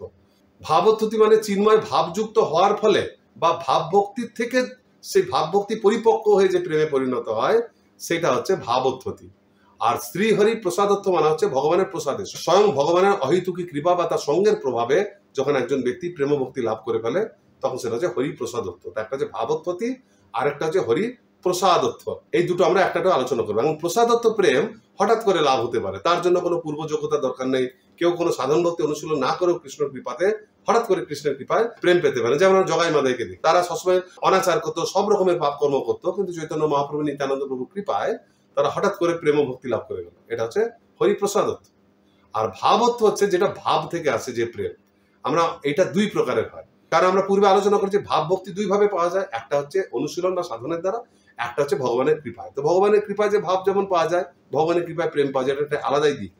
ভাবত্বতি মানে চিন্ময় ভাবযুক্ত হওয়ার ফলে বা ভাব ভক্তির থেকে সেই ভাবভক্তি পরিপক্ক হয়ে যে প্রেমে পরিণত হয়, সেটা হচ্ছে ভাবত্বতি। আর শ্রীহরি প্রসাদত্ব মানে হচ্ছে ভগবানের প্রসাদে, স্বয়ং ভগবানের অহেতুকী কৃপা বা তার সঙ্গের প্রভাবে যখন একজন ব্যক্তি প্রেম ভক্তি লাভ করে ফেলে, তখন সেটা হচ্ছে হরি প্রসাদত্ব। একটা হচ্ছে ভাবত্বতি, আরেকটা হচ্ছে হরি প্রসাদত্ব। এই দুটো আমরা একটা আলোচনা করবো। এবং প্রসাদত্ব প্রেম হঠাৎ করে লাভ হতে পারে, তার জন্য কোনো পূর্ব যোগ্যতা দরকার নেই। কেউ কোনো সাধন ভক্তি অনুশীলন না করেও কৃষ্ণের কৃপাতে হঠাৎ করে কৃষ্ণের কৃপায় প্রেম পেতে পারে। যেমন জগাই মাদাইকে দিই, তারা সবসময় অনাচার করতো, সব রকমের পাপ কর্ম করতো, কিন্তু চৈতন্য মহাপ্রভু নিত্যানন্দ প্রভুর কৃপায় তারা হঠাৎ করে প্রেম ভক্তি লাভ করে গেল। এটা হচ্ছে হরিপ্রসাদত্ব। আর ভাবত্ব হচ্ছে যেটা ভাব থেকে আসে যে প্রেম, আমরা এটা দুই প্রকারের হয়। কারণ আমরা পূর্বে আলোচনা করেছি ভাব ভক্তি দুই ভাবে পাওয়া যায়, একটা হচ্ছে অনুশীলন বা সাধনের দ্বারা, একটা হচ্ছে ভগবানের কৃপায়। তো ভগবানের কৃপায় যে ভাব যেমন পাওয়া যায়, ভগবানের কৃপায় প্রেম পাওয়া যায়, এটা একটা আলাদাই দিক।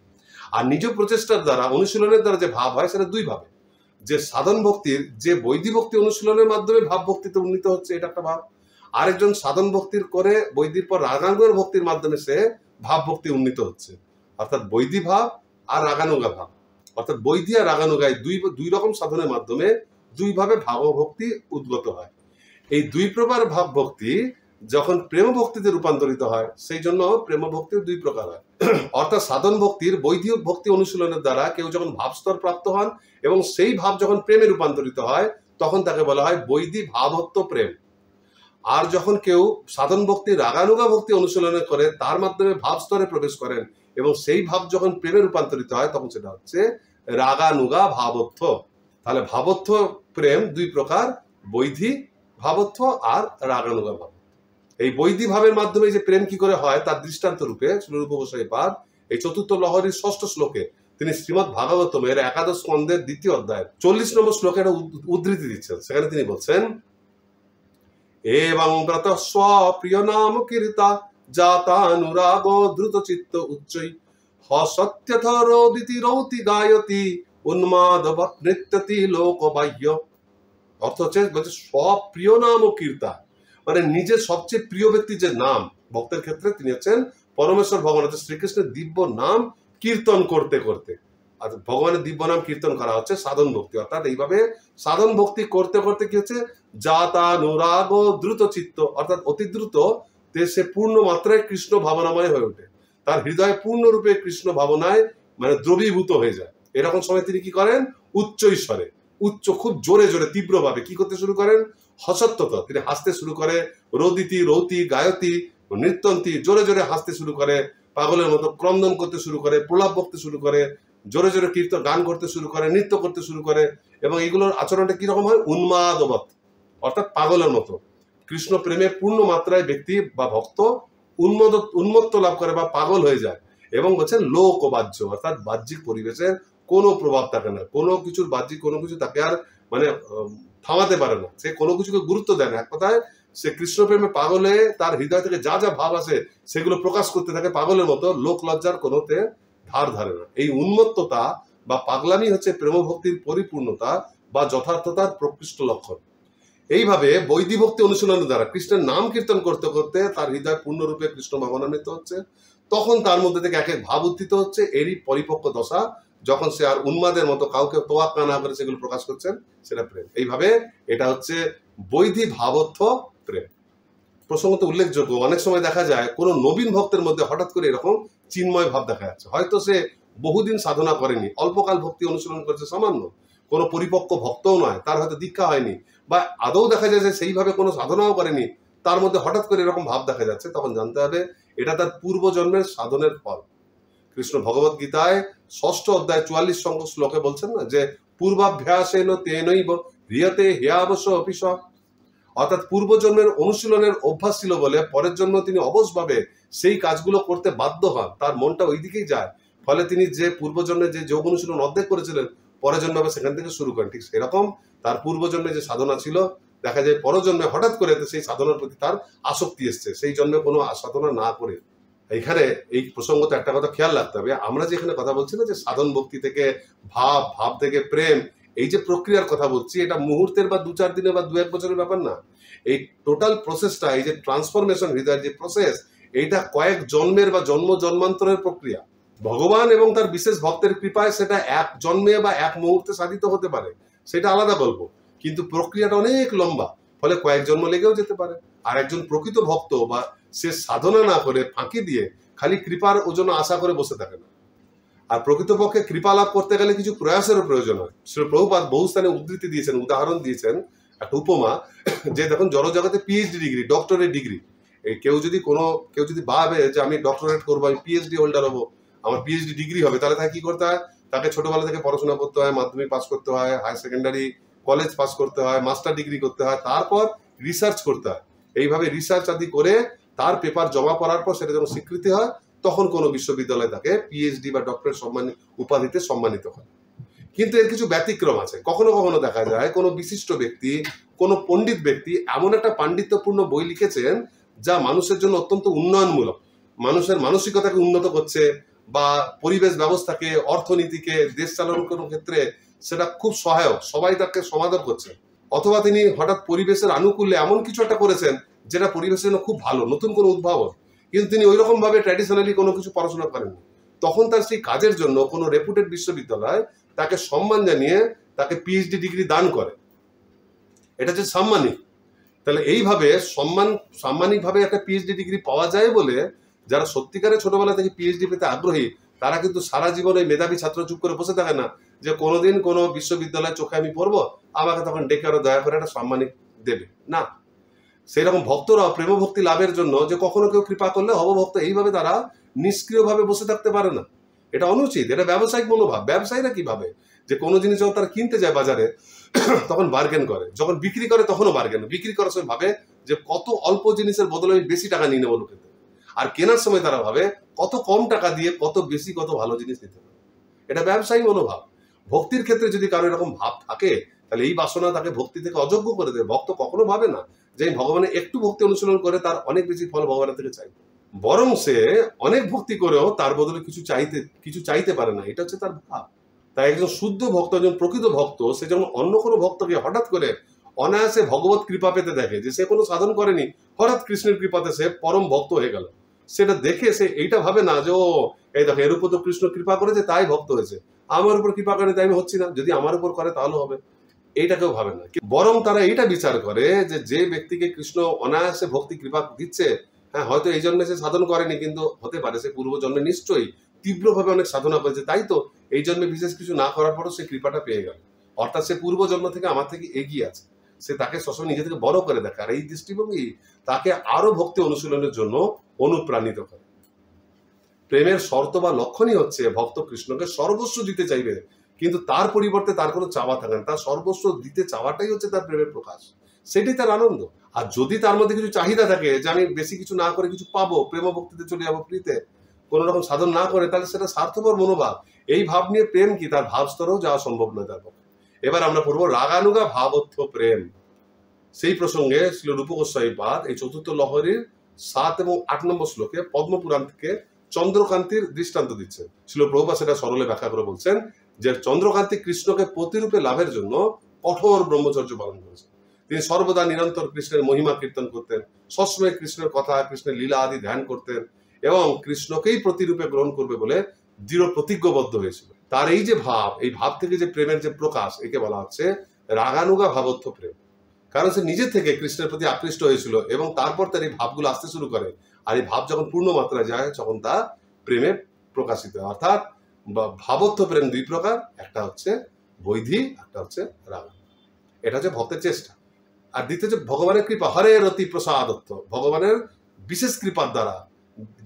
আর নিজ প্রচেষ্টার দ্বারা অনুশীলনের দ্বারা যে ভাব হয় সেটা দুই ভাবে। যে সাধন ভক্তির যে বৈদিক ভক্তি অনুশীলনের মাধ্যমে ভাব ভক্তিতে উন্নীত হচ্ছে, এটা একটা ভাব। আরেকজন সাধন ভক্তির করে বৈদির পর রাগানুগার ভক্তির মাধ্যমে সে ভাব ভক্তি উন্নীত হচ্ছে। অর্থাৎ বৈদিক ভাব আর রাগানুগা ভাব, অর্থাৎ বৈদি আর রাগানুগায় দুই রকম সাধনের মাধ্যমে দুই ভাবে ভাব ভক্তি উদ্গত হয়। এই দুই প্রকার ভাব ভক্তি যখন প্রেম ভক্তিতে রূপান্তরিত হয়, সেই জন্য প্রেম ভক্তির দুই প্রকার হয়। অর্থাৎ সাধন ভক্তির বৈদিক ভক্তি অনুশীলনের দ্বারা কেউ যখন ভাবস্তর প্রাপ্ত হন এবং সেই ভাব যখন প্রেমে রূপান্তরিত হয়, তখন তাকে বলা হয় বৈদিক ভাবত্ব প্রেম। আর যখন কেউ সাধন ভক্তি রাগানুগা ভক্তি অনুশীলনে করে তার মাধ্যমে ভাব স্তরে প্রবেশ করেন এবং সেই ভাব যখন প্রেমে রূপান্তরিত হয়, তখন সেটা হচ্ছে রাগানুগা ভাবত্ব। তাহলে ভাবত্ব প্রেম দুই প্রকার, বৈধি ভাবত্ব আর রাগানুগা ভাব। এই বৈধি ভাবের মাধ্যমে যে প্রেম কি করে হয় তার দৃষ্টান্ত রূপে শ্রীরূপ গোস্বামী পাদ এই চতুর্থ লহরীর 6ষ্ঠ শ্লোকে তিনি শ্রীমদ্ ভাগবতমের 1শ স্কন্ধের 2য় অধ্যায়ের 40 নম্বর শ্লোকে একটা উদ্ধৃতি দিচ্ছেন। সেখানে তিনি বলছেন, এবং ব্রত স্বপ্রিয় নাম কীর্তা জাতানুরাগ দ্রুত চিত্ত উচ্চৈ হসত্যথরোদিতি রৌতি গায়তি উন্মাদবৎ নৃত্যতি লোকবাহ্য। অর্থ হচ্ছে বলছে স্বপ্রিয় নাম ও কীর্তা, মানে নিজের সবচেয়ে প্রিয় ব্যক্তির যে নাম, ভক্তের ক্ষেত্রে তিনি হচ্ছেন পরমেশ্বর ভগবান, হচ্ছে শ্রীকৃষ্ণের দিব্য নাম কীর্তন করতে করতে। আর ভগবানের দিব্য নাম কীর্তন করা হচ্ছে সাধন ভক্তি। অর্থাৎ এইভাবে সাধন ভক্তি করতে করতে কি হচ্ছে, জাতানুরাগ দ্রুত চিত্ত, অর্থাৎ অতি দ্রুত সে পূর্ণ মাত্রায় কৃষ্ণ ভাবনাময় হয়ে ওঠে। তার হৃদয় পূর্ণরূপে কৃষ্ণ ভাবনায় মানে দ্রবীভূত হয়ে যায়। এরকম সময় তিনি কি করেন, উচ্চ ঈশ্বরে খুব জোরে জোরে তীব্রভাবে কি করতে শুরু করেন, হসত্যত, তিনি হাসতে শুরু করে, রোদিতি রৌতি গায়তি নৃত্যন্তি, জোরে জোরে হাসতে শুরু করে, পাগলের মতো ক্রন্দন করতে শুরু করে, প্রলাপ বকতে শুরু করে, জোরে জোরে কীর্তন গান করতে শুরু করে, নৃত্য করতে শুরু করে। এবং এইগুলোর আচরণটা কিরকম হয়, উন্মাদবৎ, অর্থাৎ পাগলের মতো। কৃষ্ণ প্রেমে পূর্ণ মাত্রায় ব্যক্তি বা ভক্ত উন্মত্ত লাভ করে বা পাগল হয়ে যায়। এবং বলছেন লোক বাহ্য, অর্থাৎ বাহ্যিক পরিবেশের কোনো প্রভাব থাকে না, কোনো কিছুর বাহ্যিক কোনো কিছু তাকে আর মানে থামাতে পারে না, সে কোনো কিছুকে গুরুত্ব দেয় না। এক কথায় সে কৃষ্ণ প্রেমে পাগল হয়ে তার হৃদয় থেকে যা যা ভাব আসে সেগুলো প্রকাশ করতে থাকে পাগলের মতো, লোক লজ্জার কোনোতে ধার ধারে না। এই উন্মত্ততা বা পাগলামি হচ্ছে প্রেম ভক্তির পরিপূর্ণতা বা যথার্থতার প্রকৃষ্ট লক্ষণ। এইভাবে বৈদিক ভক্তি অনুশীলনের দ্বারা কৃষ্ণের নাম কীর্তন করতে করতে তার হৃদয় পূর্ণরূপে কৃষ্ণ ভাবনান্বিত হচ্ছে, তখন তার মধ্যে থেকে এক এক ভাব উত্থিত হচ্ছে। এরই পরিপক্ক দশা, যখন সে আর উন্মাদের মতো কাউকে তোয়াক্কা না করে সেগুলো প্রকাশ করছেন, সেটা প্রেম। এইভাবে এটা হচ্ছে বৈদিক ভাবত্ব প্রেম। প্রসঙ্গত উল্লেখযোগ্য, অনেক সময় দেখা যায় কোনো নবীন ভক্তের মধ্যে হঠাৎ করে এরকম চিন্ময় ভাব দেখা যাচ্ছে। হয়তো সে বহুদিন সাধনা করেনি, অল্পকাল ভক্তি অনুশীলন করেছে সামান্য, কোনো পরিপক্ক ভক্তও নয়, তার হয়তো দীক্ষা হয়নি, বা আদৌ দেখা যায় যে সেইভাবে কোনো সাধনাও করেনি, তার মধ্যে হঠাৎ করে এরকম ভাব দেখা যাচ্ছে, তখন জানতে হবে এটা তার পূর্বজন্মের সাধনের ফল। কৃষ্ণ ভগবত গীতায় 6ষ্ঠ অধ্যায় 44 সংখ্যক শ্লোকে বলছেন না যে পূর্বাভ্যাসেন তেনৈব হ্রিয়তে হ্যাবশ অপিশ, অর্থাৎ পূর্বজন্মের অনুশীলনের অভ্যাস ছিল বলে পরের জন্ম তিনি অবশ্যভাবে সেই কাজগুলো করতে বাধ্য হন, তার মনটা ওই দিকেই যায়। ফলে তিনি যে পূর্বজন্মে যে যোগ অনুশীলন অর্ধেক করেছিলেন, পরের জন্মে সেখান থেকে শুরু করেন। ঠিক সেরকম তার পূর্বজন্মে যে সাধনা ছিল, দেখা যায় পরজন্মে হঠাৎ করে সেই সাধনার প্রতি তার আসক্তি এসছে, সেই জন্মে কোনো সাধনা না করে। এইখানে এই প্রসঙ্গতে একটা কথা খেয়াল রাখতে হবে, আমরা যে এখানে কথা বলছি না যে সাধন ভক্তি থেকে ভাব, ভাব থেকে প্রেম, এই যে প্রক্রিয়ার কথা বলছি, এটা মুহূর্তের বা 2-4 দিনের বা 2-1 বছরের ব্যাপার না। এই টোটাল প্রসেসটা, এই যে ট্রান্সফরমেশন হৃদয়ের যে প্রসেস, এইটা কয়েক জন্মের বা জন্মান্তরের প্রক্রিয়া। ভগবান এবং তার বিশেষ ভক্তের কৃপায় সেটা এক জন্মে বা এক মুহূর্তে সাধিত হতে পারে, সেটা আলাদা গল্প, কিন্তু প্রক্রিয়াটা অনেক লম্বা, ফলে কয়েক জন্ম লেগেও যেতে পারে। আর একজন প্রকৃত ভক্ত বা সে সাধনা না করে ফাঁকি দিয়ে খালি কৃপার ওজন্য আশা করে বসে থাকে না। আর প্রকৃতপক্ষে কৃপা লাভ করতে গেলে কিছু প্রয়াসেরও প্রয়োজন হয়। শ্রী প্রভুপাদ বহু স্থানে উদ্ধৃতি দিয়েছেন, উদাহরণ দিয়েছেন, একটা উপমা, যে দেখুন জড়জগতে পিএইচডি ডিগ্রি, ডক্টরেট ডিগ্রি, কেউ যদি ভাবে যে আমি ডক্টরেট করবো, আমি পিএইচডি হোল্ডার হবো, আমার পিএইচডি ডিগ্রি হবে, তাহলে তাকে কি করতে হয়? তাকে ছোটবেলা থেকে পড়াশোনা করতে হয়, মাধ্যমিক পাস করতে হয়, হায়ার সেকেন্ডারি কলেজ পাস করতে হয়, মাস্টার ডিগ্রি করতে হয়, তারপর রিসার্চ করতে হয়। এইভাবে রিসার্চ আদি করে তার পেপার জমা পড়ার পর সেটা যখন স্বীকৃতি হয়, তখন কোনো বিশ্ববিদ্যালয় তাকে পিএইচডি বা ডক্টরেট উপাধিতে সম্মানিত হয়। কিন্তু এর কিছু ব্যতিক্রম আছে। কখনো কখনো দেখা যায় কোনো বিশিষ্ট ব্যক্তি, কোনো পণ্ডিত ব্যক্তি এমন একটা পাণ্ডিত্যপূর্ণ বই লিখেছেন যা মানুষের জন্য অত্যন্ত উন্নয়নমূলক, মানুষের মানসিকতাকে উন্নত করছে, বা পরিবেশ ব্যবস্থাকে, অর্থনীতিকে, দেশ চালানোর ক্ষেত্রে সেটা খুব সহায়ক, সবাই তাকে সমাদর করছে। অথবা তিনি হঠাৎ পরিবেশের আনুকূল্যে এমন কিছু একটা করেছেন যেটা পরিবেশের জন্য খুব ভালো, নতুন কোনো উদ্ভাবন, কিন্তু তিনি ওই রকম ভাবে ট্র্যাডিশনালি কোনো কিছু পড়াশোনা করেননি। তখন তার সেই কাজের জন্য কোনো রেপুটেড বিশ্ববিদ্যালয় তাকে সম্মান জানিয়ে তাকে পিএইচডি ডিগ্রি দান করে। এটা হচ্ছে সাম্মানিক। তাহলে এইভাবে সাম্মানিকভাবে একটা পিএইচডি ডিগ্রি পাওয়া যায় বলে যারা সত্যিকারে ছোটবেলা থেকে পিএইচডি পেতে আগ্রহী, তারা কিন্তু সারা জীবন ওই মেধাবী ছাত্র চুপ করে বসে থাকে না যে কোনোদিন কোনো বিশ্ববিদ্যালয়ের চোখে আমি পড়বো, আমাকে তখন ডেকে আরো দয়া করে একটা সাম্মানিক দেবে না। সেই রকম ভক্তরাও প্রেম ভক্তি লাভের জন্য যে কখনো কেউ কৃপা করলে হব ভক্ত, এইভাবে তারা নিষ্ক্রিয়ভাবে বসে থাকতে পারে না। এটা অনুচিত, এটা ব্যবসায়িক মনোভাব। ব্যবসায়ীরা কিভাবে যে কোনো জিনিস যখন তারা কিনতে যায় বাজারে তখন বার্গেন করে, যখন বিক্রি করে তখনও বার্গেন, বিক্রি করার সময় ভাবে যে কত অল্প জিনিসের বদলে আমি বেশি টাকা নিয়ে নেবো লোকের থেকে, আর কেনার সময় তারা ভাবে কত কম টাকা দিয়ে কত বেশি কত ভালো জিনিস নিতে পারে। এটা ব্যবসায়ী মনোভাব। ভক্তির ক্ষেত্রে যদি কারো এরকম ভাব থাকে, তাহলে এই বাসনা তাকে ভক্তি থেকে অযোগ্য করে দেবে। ভক্ত কখনো ভাবে না যে ভগবানের একটু ভক্তি অনুশীলন করে তার অনেক বেশি ফল ভগবানের থেকে চাইবে, বরং সে অনেক ভক্তি করেও তার বদলে কিছু চাইতে পারে না। এটা হচ্ছে তার ভাব। তাই একজন শুদ্ধ ভক্ত, একজন প্রকৃত ভক্ত, সে যখন অন্য কোনো ভক্তকে হঠাৎ করে অনায়াসে ভগবত কৃপা পেতে দেখে, যে সে কোনো সাধন করেনি, হঠাৎ কৃষ্ণের কৃপাতে সে পরম ভক্ত হয়ে গেল, সেটা দেখে সে এইটা ভাবে না যে ও এই দেখো এর উপর তো কৃষ্ণ কৃপা করেছে তাই ভক্ত হয়েছে, আমার উপর কৃপা করে তাই আমি হচ্ছি না, যদি আমার উপর করে তাহলে হবে, এইটা কেউ ভাবে না। বরং তারা এইটা বিচার করে যে যে ব্যক্তিকে কৃষ্ণ অনায়াসে ভক্তি কৃপা দিচ্ছে, হ্যাঁ হয়তো এই জন্মে সে সাধন করেনি, কিন্তু হতে পারে সে পূর্ব জন্মে নিশ্চয়ই তীব্রভাবে অনেক সাধনা করেছে, তাই তো এই জন্মে বিশেষ কিছু না করার পরও সে কৃপাটা পেয়ে গেল। অর্থাৎ সে পূর্ব জন্ম থেকে আমার থেকে এগিয়ে আছে, সে তাকে সবসময় নিজে থেকে বড় করে দেখে, আর এই দৃষ্টিভঙ্গি তাকে আরো ভক্তি অনুশীলনের জন্য অনুপ্রাণিত করে। প্রেমের শর্ত বা লক্ষণই হচ্ছে ভক্ত কৃষ্ণকে সর্বস্ব দিতে চাইবে, কিন্তু তার পরিবর্তে তার কোনো চাওয়া থাকে না, তার সর্বস্ব দিতে চাওয়াটাই হচ্ছে তার প্রেমের প্রকাশ, সেটাই তার আনন্দ। আর যদি তার মধ্যে কিছু চাহিদা থাকে যে আমি বেশি কিছু না করে কিছু পাবো, প্রেম ভক্তিতে চলে যাবো ফ্রিতে, কোন রকম সাধন না করে, তাহলে সেটা স্বার্থপর মনোভাব। এই ভাব নিয়ে প্রেম কি তার ভাব স্তরেও যাওয়া সম্ভব নয় তার পক্ষে। এবার আমরা পড়বো রাগানুগা ভাবত্ব প্রেম। সেই প্রসঙ্গে শ্রী রূপ গোস্বামী পাদ এই চতুর্থ লহরীর 7 এবং 8 নম্বর শ্লোকে পদ্মপুরাণ থেকে চন্দ্রকান্তির দৃষ্টান্ত দিচ্ছেন। শ্রীল প্রভুপাদ সেটা সরলে ব্যাখ্যা করে বলছেন যে চন্দ্রকান্তি কৃষ্ণকে প্রতিরূপে লাভের জন্য কঠোর ব্রহ্মচর্য পালন করেছেন। তিনি সর্বদা নিরন্তর কৃষ্ণের মহিমা কীর্তন করতেন, সবসময় কৃষ্ণের কথা, কৃষ্ণের লীলা আদি ধ্যান করতেন, এবং কৃষ্ণকেই প্রতিরূপে গ্রহণ করবে বলে দৃঢ় প্রতিজ্ঞবদ্ধ হয়েছিল। তার এই যে ভাব, এই ভাব থেকে যে প্রেমের যে প্রকাশ, একে বলা হচ্ছে রাগানুগা ভাবত্ব প্রেম। কারণ সে নিজে থেকে কৃষ্ণের প্রতি আকৃষ্ট হয়েছিল এবং তারপর তার এই ভাবগুলো আসতে শুরু করে, আর এই ভাব যখন পূর্ণ মাত্রায় যায় তখন তা প্রেমে প্রকাশিত হয়। অর্থাৎ ভাবত্ব প্রেম দুই প্রকার, একটা হচ্ছে বৈধি, একটা হচ্ছে রাগ। এটা হচ্ছে ভক্তের চেষ্টা। আর দ্বিতীয় হচ্ছে ভগবানের কৃপা, হরে রতি প্রসাদত্ব, ভগবানের বিশেষ কৃপার দ্বারা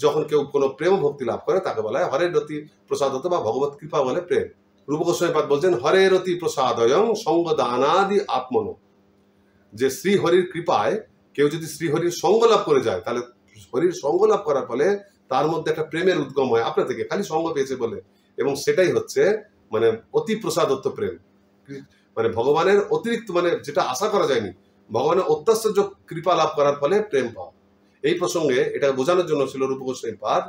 যখন কেউ কোনো প্রেম ভক্তি লাভ করে তাকে বলা হয় হরে রতি প্রসাদত্ব বা ভগবত কৃপা বলে প্রেম। রূপ গোস্বামী পাদ বলছেন হরে রতি প্রসাদয়ং সঙ্গ দানাদি আত্মন, যে শ্রী হরির কৃপায় কেউ যদি শ্রীহরির সঙ্গ লাভ করে যায়, তাহলে হরির সঙ্গ লাভ করার ফলে তার মধ্যে একটা প্রেমের উদ্গম হয় আপনার থেকে, খালি সঙ্গ পেয়েছে বলে, এবং সেটাই হচ্ছে মানে অতি প্রসাদত্ব প্রেম। মানে ভগবানের অতিরিক্ত, মানে যেটা আশা করা যায়নি, ভগবানের অত্যাশ্চর্য কৃপা লাভ করার ফলে প্রেম পাওয়া। এই প্রসঙ্গে এটা বোঝানোর জন্য ছিল রূপ গোস্বামী পাদ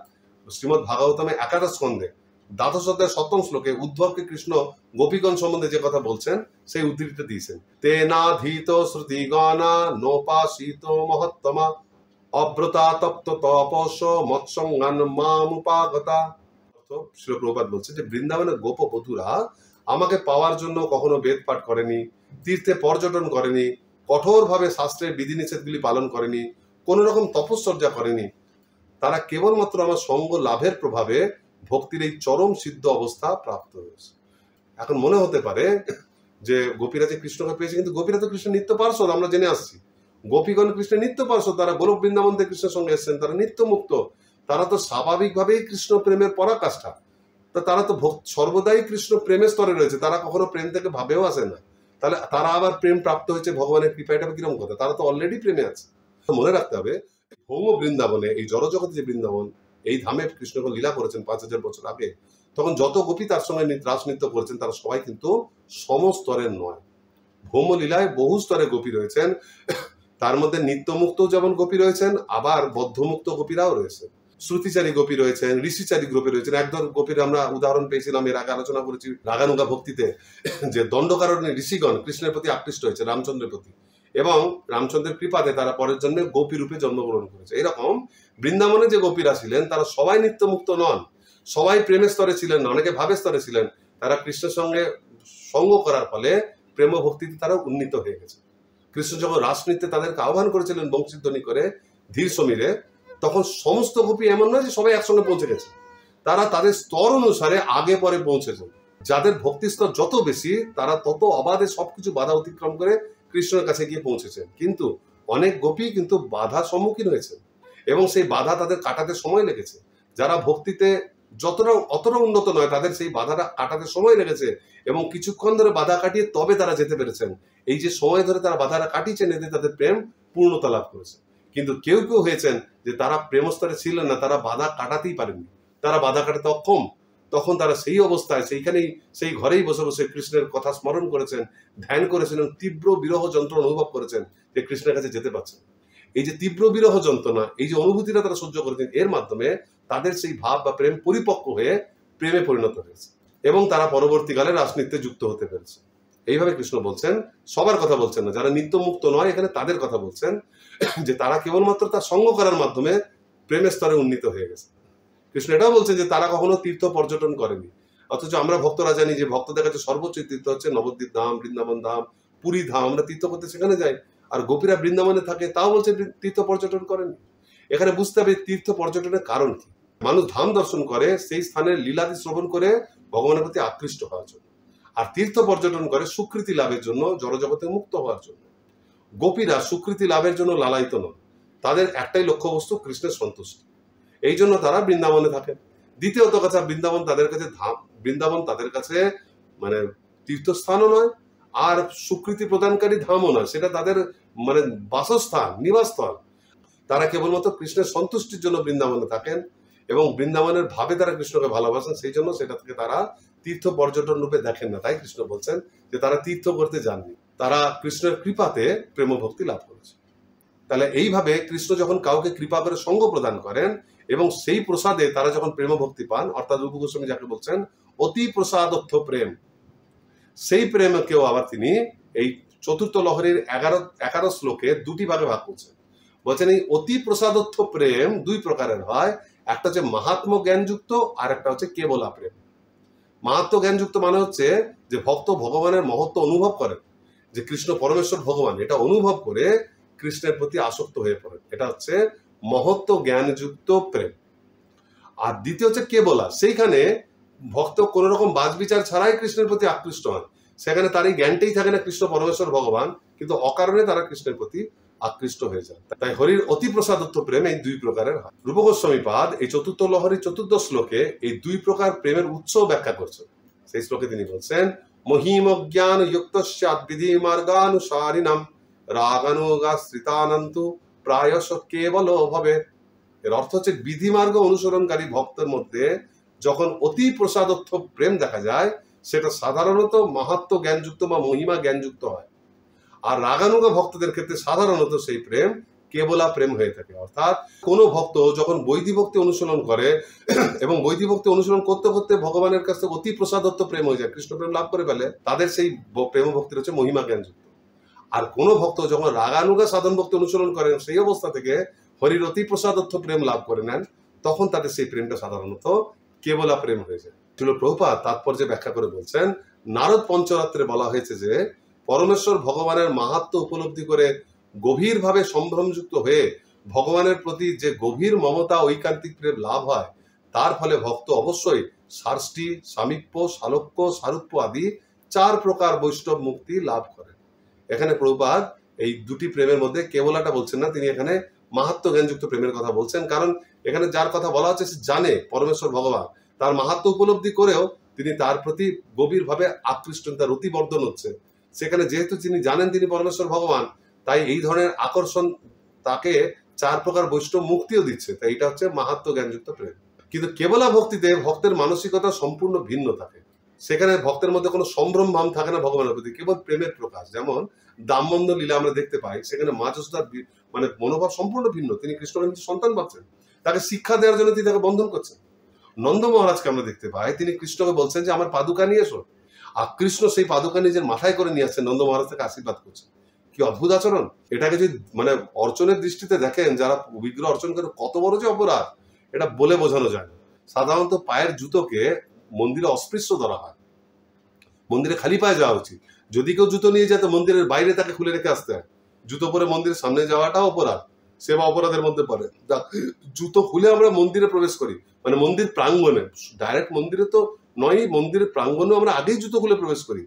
শ্রীমদ্ ভাগবতমে 11 স্কন্ধে 12 অধ্যায় 7ম শ্লোকে উদ্ধবকে কৃষ্ণ গোপীগণ সম্বন্ধে যে কথা বলছেন সেই উদ্ধৃতি দিয়েছেন। তেনাধীত শ্রুতিগণা নোপাসিত মহত্তমা অব্রতা তপ্ত তপস মৎসঙ্গান মামুপাগতা। শ্রীল প্রভুপাদ বলছেন যে বৃন্দাবনের গোপ বধূরা আমাকে পাওয়ার জন্য কখনো বেদ পাঠ করেনি, তীর্থে পর্যটন করেনি, কঠোরভাবে শাস্ত্রের বিধিনিষেধগুলি পালন করেনি, কোন রকম তপশ্চর্যা করেনি, তারা কেবলমাত্র আমার সঙ্গ লাভের প্রভাবে ভক্তির এই চরম সিদ্ধ অবস্থা প্রাপ্ত হয়েছে। এখন মনে হতে পারে যে গোপীরা যে কৃষ্ণকে পেয়েছে, কিন্তু গোপীরা তো কৃষ্ণ নিত্য পার্শ্বদ, আমরা জেনে আসছি। গোপীগণ কৃষ্ণের নিত্য পার্শ্বদ, তারা গোলক বৃন্দাবন থেকে কৃষ্ণের সঙ্গে এসেছেন, তারা নিত্য মুক্ত, তারা তো স্বাভাবিকভাবেই কৃষ্ণ প্রেমের পরাকাষ্ঠা। তা তারা তো সর্বদাই কৃষ্ণ প্রেমের স্তরে রয়েছে, তারা কখনো প্রেম থেকে ভাবেও আসে না। তাহলে তারা আবার প্রেম প্রাপ্ত হয়েছে ভগবানের কৃপা, এটা কিরকম কথা? তারা তো অলরেডি প্রেমে আছে। মনে রাখতে হবে, ভৌম বৃন্দাবনে, এই জড়জগতে যে বৃন্দাবন, এই ধামে কৃষ্ণকে লীলা করেছেন 5000 বছর আগে, তখন যত গোপী তার সঙ্গে রাস নৃত্য করেছেন তারা সবাই কিন্তু সমস্তরের নয়। ভৌম লীলায় বহু স্তরে গোপী রয়েছেন, তার মধ্যে নিত্যমুক্ত যেমন গোপী রয়েছেন, আবার বদ্ধমুক্ত গোপীরাও রয়েছে। শ্রুতিচারী গোপী রয়েছেন, ঋষিচারী গোপী রয়েছেন। একদল গোপীর আমরা উদাহরণ পেয়েছিলাম, এর আগে আলোচনা করেছি রাগানুগা ভক্তিতে, যে দণ্ডকারণ্যে ঋষিগণ কৃষ্ণের প্রতি আকৃষ্ট হয়েছে, রামচন্দ্রের প্রতি, এবং রামচন্দ্রের কৃপাতে তারা পরের জন্মে গোপী রূপে জন্মগ্রহণ করেছে। এরকম বৃন্দাবনে যে গোপীরা ছিলেন তারা সবাই নিত্যমুক্ত নন, সবাই প্রেমের স্তরে ছিলেন না, অনেকে ভাবের স্তরে ছিলেন। তারা কৃষ্ণের সঙ্গে সঙ্গ করার ফলে প্রেম ভক্তিতে তারা উন্নীত হয়ে গেছে। কৃষ্ণ যখন রাসনৃত্যে তাদেরকে আহ্বান করেছিলেন বংশীধ্বনি করে ধীর সমীরে, তখন সমস্ত গোপী এমন নয় যে সবাই একসঙ্গে পৌঁছে গেছে, তারা তাদের স্তর অনুসারে আগে পরে পৌঁছেছেন। যাদের ভক্তি স্তর যত বেশি, তারা তত অবাধে সবকিছু বাধা অতিক্রম করে কৃষ্ণের কাছে গিয়ে পৌঁছেছেন। কিন্তু অনেক গোপী কিন্তু বাধার সম্মুখীন হয়েছেন, এবং সেই বাধা তাদের কাটাতে সময় লেগেছে। যারা ভক্তিতে অতটা উন্নত নয়, তাদের সেই বাধাটা কাটাতে সময় লেগেছে, এবং কিছুক্ষণ ধরে বাধা কাটিয়ে তবে তারা যেতে পেরেছেন। এই যে সময় ধরে তারা বাধাটা কাটিয়েছেন, এতে তাদের প্রেম পূর্ণতা লাভ করেছে। কিন্তু কেউ কেউ হয়েছেন যে তারা প্রেমস্তরে ছিলেন না, তারা বাধা কাটাতেই পারেননি, তারা বাধা কাটাতে অক্ষম। তখন তারা সেই অবস্থায় সেইখানেই, সেই ঘরেই বসে বসে কৃষ্ণের কথা স্মরণ করেছেন, ধ্যান করেছেন, তীব্র বিরহ যন্ত্রণা অনুভব করেছেন যে কৃষ্ণের কাছে যেতে পারছেন। এই যে তীব্র বিরহ যন্ত্রণা, এই যে অনুভূতিটা তারা সহ্য করেছেন, এর মাধ্যমে তাদের সেই ভাব বা প্রেম পরিপক্ক হয়ে প্রেমে পরিণত হয়েছে, এবং তারা পরবর্তীকালে রাসনৃত্যে যুক্ত হতে পেরেছে। এইভাবে কৃষ্ণ বলছেন, সবার কথা বলছেন না, যারা নিত্য মুক্ত নয় এখানে তাদের কথা বলছেন, যে তারা কেবলমাত্র তার সঙ্গ করার মাধ্যমে প্রেমের স্তরে উন্নীত হয়ে গেছে। কৃষ্ণ এটাও বলছেন যে তারা কখনো তীর্থ পর্যটন করেনি, অথচ আমরা ভক্তরা জানি যে ভক্তদের কাছে সর্বোচ্চ তীর্থ হচ্ছে নবদ্বীপ ধাম, বৃন্দাবন ধাম, পুরী ধাম। আমরা তীর্থ করতে সেখানে যাই, আর গোপীরা বৃন্দাবনে থাকে, তাও বলছে তীর্থ পর্যটন করেনি। এখানে বুঝতে হবে তীর্থ পর্যটনের কারণ কি। মানুষ ধাম দর্শন করে সেই স্থানের লীলাদি শ্রবণ করে ভগবানের প্রতি আকৃষ্ট হওয়ার জন্য, আর তীর্থ পর্যটন করে স্বীকৃতি লাভের জন্য, জড়জগতে মুক্ত হওয়ার জন্য। গোপীরা স্বীকৃতি লাভের জন্য লালায়িত নন, তাদের একটাই লক্ষ্যবস্তু কৃষ্ণের সন্তুষ্টি, এই জন্য তারা বৃন্দাবনে থাকেন। দ্বিতীয়ত কথা, বৃন্দাবন তাদের কাছে মানে তীর্থস্থানও নয়, আর স্বীকৃতি প্রদানকারী ধামও নয়, সেটা তাদের মানে বাসস্থান, নিবাসস্থল। তারা কেবলমাত্র কৃষ্ণের সন্তুষ্টির জন্য বৃন্দাবনে থাকেন, এবং বৃন্দাবনের ভাবে তারা কৃষ্ণকে ভালোবাসেন, সেই জন্য সেটা থেকে তারা তীর্থ পর্যটন রূপে দেখেন না। তাই কৃষ্ণ বলছেন যে তারা তীর্থ করতে যাননি, তারা কৃষ্ণের কৃপাতে প্রেম ভক্তি লাভ করেছে। তাহলে এইভাবে কৃষ্ণ যখন কাউকে কৃপা করে সঙ্গ প্রদান করেন, এবং সেই প্রসাদে তারা যখন প্রেম ভক্তি পান, অর্থাৎ রূপ গোস্বামী যাকে বলছেন অতি প্রসাদত্থ প্রেম, সেই প্রেমকেও আবার তিনি এই চতুর্থ লহরীর 11 শ্লোকে দুটি ভাগে ভাগ করছেন। বলছেন এই অতি প্রসাদত্থ প্রেম দুই প্রকারের হয়, একটা হচ্ছে মাহাত্ম জ্ঞানযুক্ত, আর একটা হচ্ছে কেবলা প্রেম। মাহাত্ম জ্ঞানযুক্ত মানে হচ্ছে যে ভক্ত ভগবানের মহত্ব অনুভব করেন, যে কৃষ্ণ পরমেশ্বর ভগবান, এটা অনুভব করে কৃষ্ণের প্রতি আসক্ত হয়ে পড়েন, এটা হচ্ছে মহত্ব জ্ঞানযুক্ত প্রেম। আর দ্বিতীয় হচ্ছে কেবলা, সেইখানে ভক্ত কোন রকম বাজ বিচার ছাড়াই কৃষ্ণের প্রতি আকৃষ্ট হন, সেখানে তার এই জ্ঞানটাই থাকে না কৃষ্ণ পরমেশ্বর ভগবান, কিন্তু অকারণে তারা কৃষ্ণের প্রতি আকৃষ্ট হয়ে যায়। তাই হরির অতি প্রসাদত্ব প্রেম এই দুই প্রকারের হয়। রূপ গোস্বামী পাদ এই চতুর্থ লহরীর 14 শ্লোকে এই দুই প্রকার প্রেমের উৎস ব্যাখ্যা করছেন। সেই শ্লোকে তিনি বলছেন, মহিম জ্ঞান যুক্তস্যাৎ বিধি মার্গানুসারিণাম রাগানুগাশ্রিতানন্তু প্রায়শ কেবল ভবে। এর অর্থ হচ্ছে বিধিমার্গ অনুসরণকারী ভক্তের মধ্যে যখন অতি প্রসাদত্থ প্রেম দেখা যায়, সেটা সাধারণত মাহাত্ম জ্ঞানযুক্ত বা মহিমা জ্ঞানযুক্ত হয়, আর রাগানুগা ভক্তদের ক্ষেত্রে সাধারণত সেই প্রেম কেবলা প্রেম হয়ে থাকে। অর্থাৎ কোনো ভক্ত যখন বৈদিক ভক্তি অনুশীলন করে, এবং বৈদিক ভক্তি অনুশীলন করতে করতে ভগবানের কাছ থেকে অতি প্রসাদত্ব প্রেম হয়ে যায়, কৃষ্ণ প্রেম লাভ করে ফেলে, তাদের সেই প্রেম ভক্তির হচ্ছে মহিমা জ্ঞানযুক্ত। আর কোনো ভক্ত যখন রাগানুগা সাধন ভক্তি অনুসরণ করেন, সেই অবস্থা থেকে হরির অতি প্রসাদত্থ প্রেম লাভ করে নেন, তখন তাদের সেই প্রেমটা সাধারণত কেবলা প্রেম হয়ে যায়। ছিল প্রভুপাদ তাৎপর্যে ব্যাখ্যা করে বলছেন, নারদ পঞ্চরাত্রে বলা হয়েছে যে পরমেশ্বর ভগবানের মাহাত্ম্য উপলব্ধি করে গভীরভাবে সম্ভ্রমযুক্ত হয়ে ভগবানের প্রতি যে গভীর মমতা ঐকান্তিক প্রেম লাভ হয়, তার ফলে ভক্ত অবশ্যই সার্ষ্টি, সামীপ্য, সালোক্য, সারূপ্য আদি 4 প্রকার বৈষ্ণব মুক্তি লাভ করে। এখানে প্রভুপাদ এই দুটি প্রেমের মধ্যে কেবলাটা বলছেন না, তিনি এখানে মাহাত্ম্য জ্ঞানযুক্ত প্রেমের কথা বলছেন। কারণ এখানে যার কথা বলা হচ্ছে সে জানে পরমেশ্বর ভগবান, তার মাহাত্ম্য উপলব্ধি করেও তিনি তার প্রতি গভীরভাবে আকৃষ্ট, তার অতিবর্ধন হচ্ছে। সেখানে যেহেতু তিনি জানেন তিনি পরমেশ্বর ভগবান, তাই এই ধরনের আকর্ষণ তাকে 4 প্রকার বৈষ্ণব মুক্তিও দিচ্ছে। তাই এটা হচ্ছে মাহাত্ম্য জ্ঞানযুক্ত প্রেম। কিন্তু কেবলা ভক্তিতে ভক্তের মানসিকতা সম্পূর্ণ ভিন্ন থাকে। সেখানে ভক্তের মধ্যে কোনো সম্ভ্রম ভাব থাকে না ভগবানের প্রতি, কেবল প্রেমের প্রকাশ। যেমন দামবন্ধ লীলা আমরা দেখতে পাই, সেখানে মা যশোদার মানে মনোভাব সম্পূর্ণ ভিন্ন। তিনি কৃষ্ণকে নিজের সন্তান ভাবছেন, তাকে শিক্ষা দেওয়ার জন্য তিনি তাকে বন্ধন করছেন। নন্দ মহারাজকে আমরা দেখতে পাই, তিনি কৃষ্ণকে বলছেন যে আমার পাদুকা নিয়ে এসো, আর কৃষ্ণ সেই পাদুকা নিজের মাথায় করে নিয়ে আসছেন, নন্দ মহারাজ থেকে আশীর্বাদ করছেন। কি অদ্ভুত আচরণ! এটাকে যদি মানে অর্চনের দৃষ্টিতে দেখেন, যারা বিগ্রহ অর্চন করে কত বড় যে অপরাধ, এটা বলে বোঝানো যায় না। সাধারণত পায়ের জুতোকে মন্দিরে অস্পৃশ্য ধরা হয়, মন্দিরে খালি পায়ে যাওয়া উচিত। যদি কেউ জুতো নিয়ে যায় তো মন্দিরের বাইরে তাকে খুলে রেখে আসতে হয়। জুতো পরে মন্দিরের সামনে যাওয়াটাও অপরাধ, সেবা অপরাধের মধ্যে পড়ে। জুতো খুলে আমরা মন্দিরে প্রবেশ করি, মানে মন্দির প্রাঙ্গণে, ডাইরেক্ট মন্দিরে তো নয়, মন্দিরের প্রাঙ্গণেও আমরা আগেই জুতো খুলে প্রবেশ করি।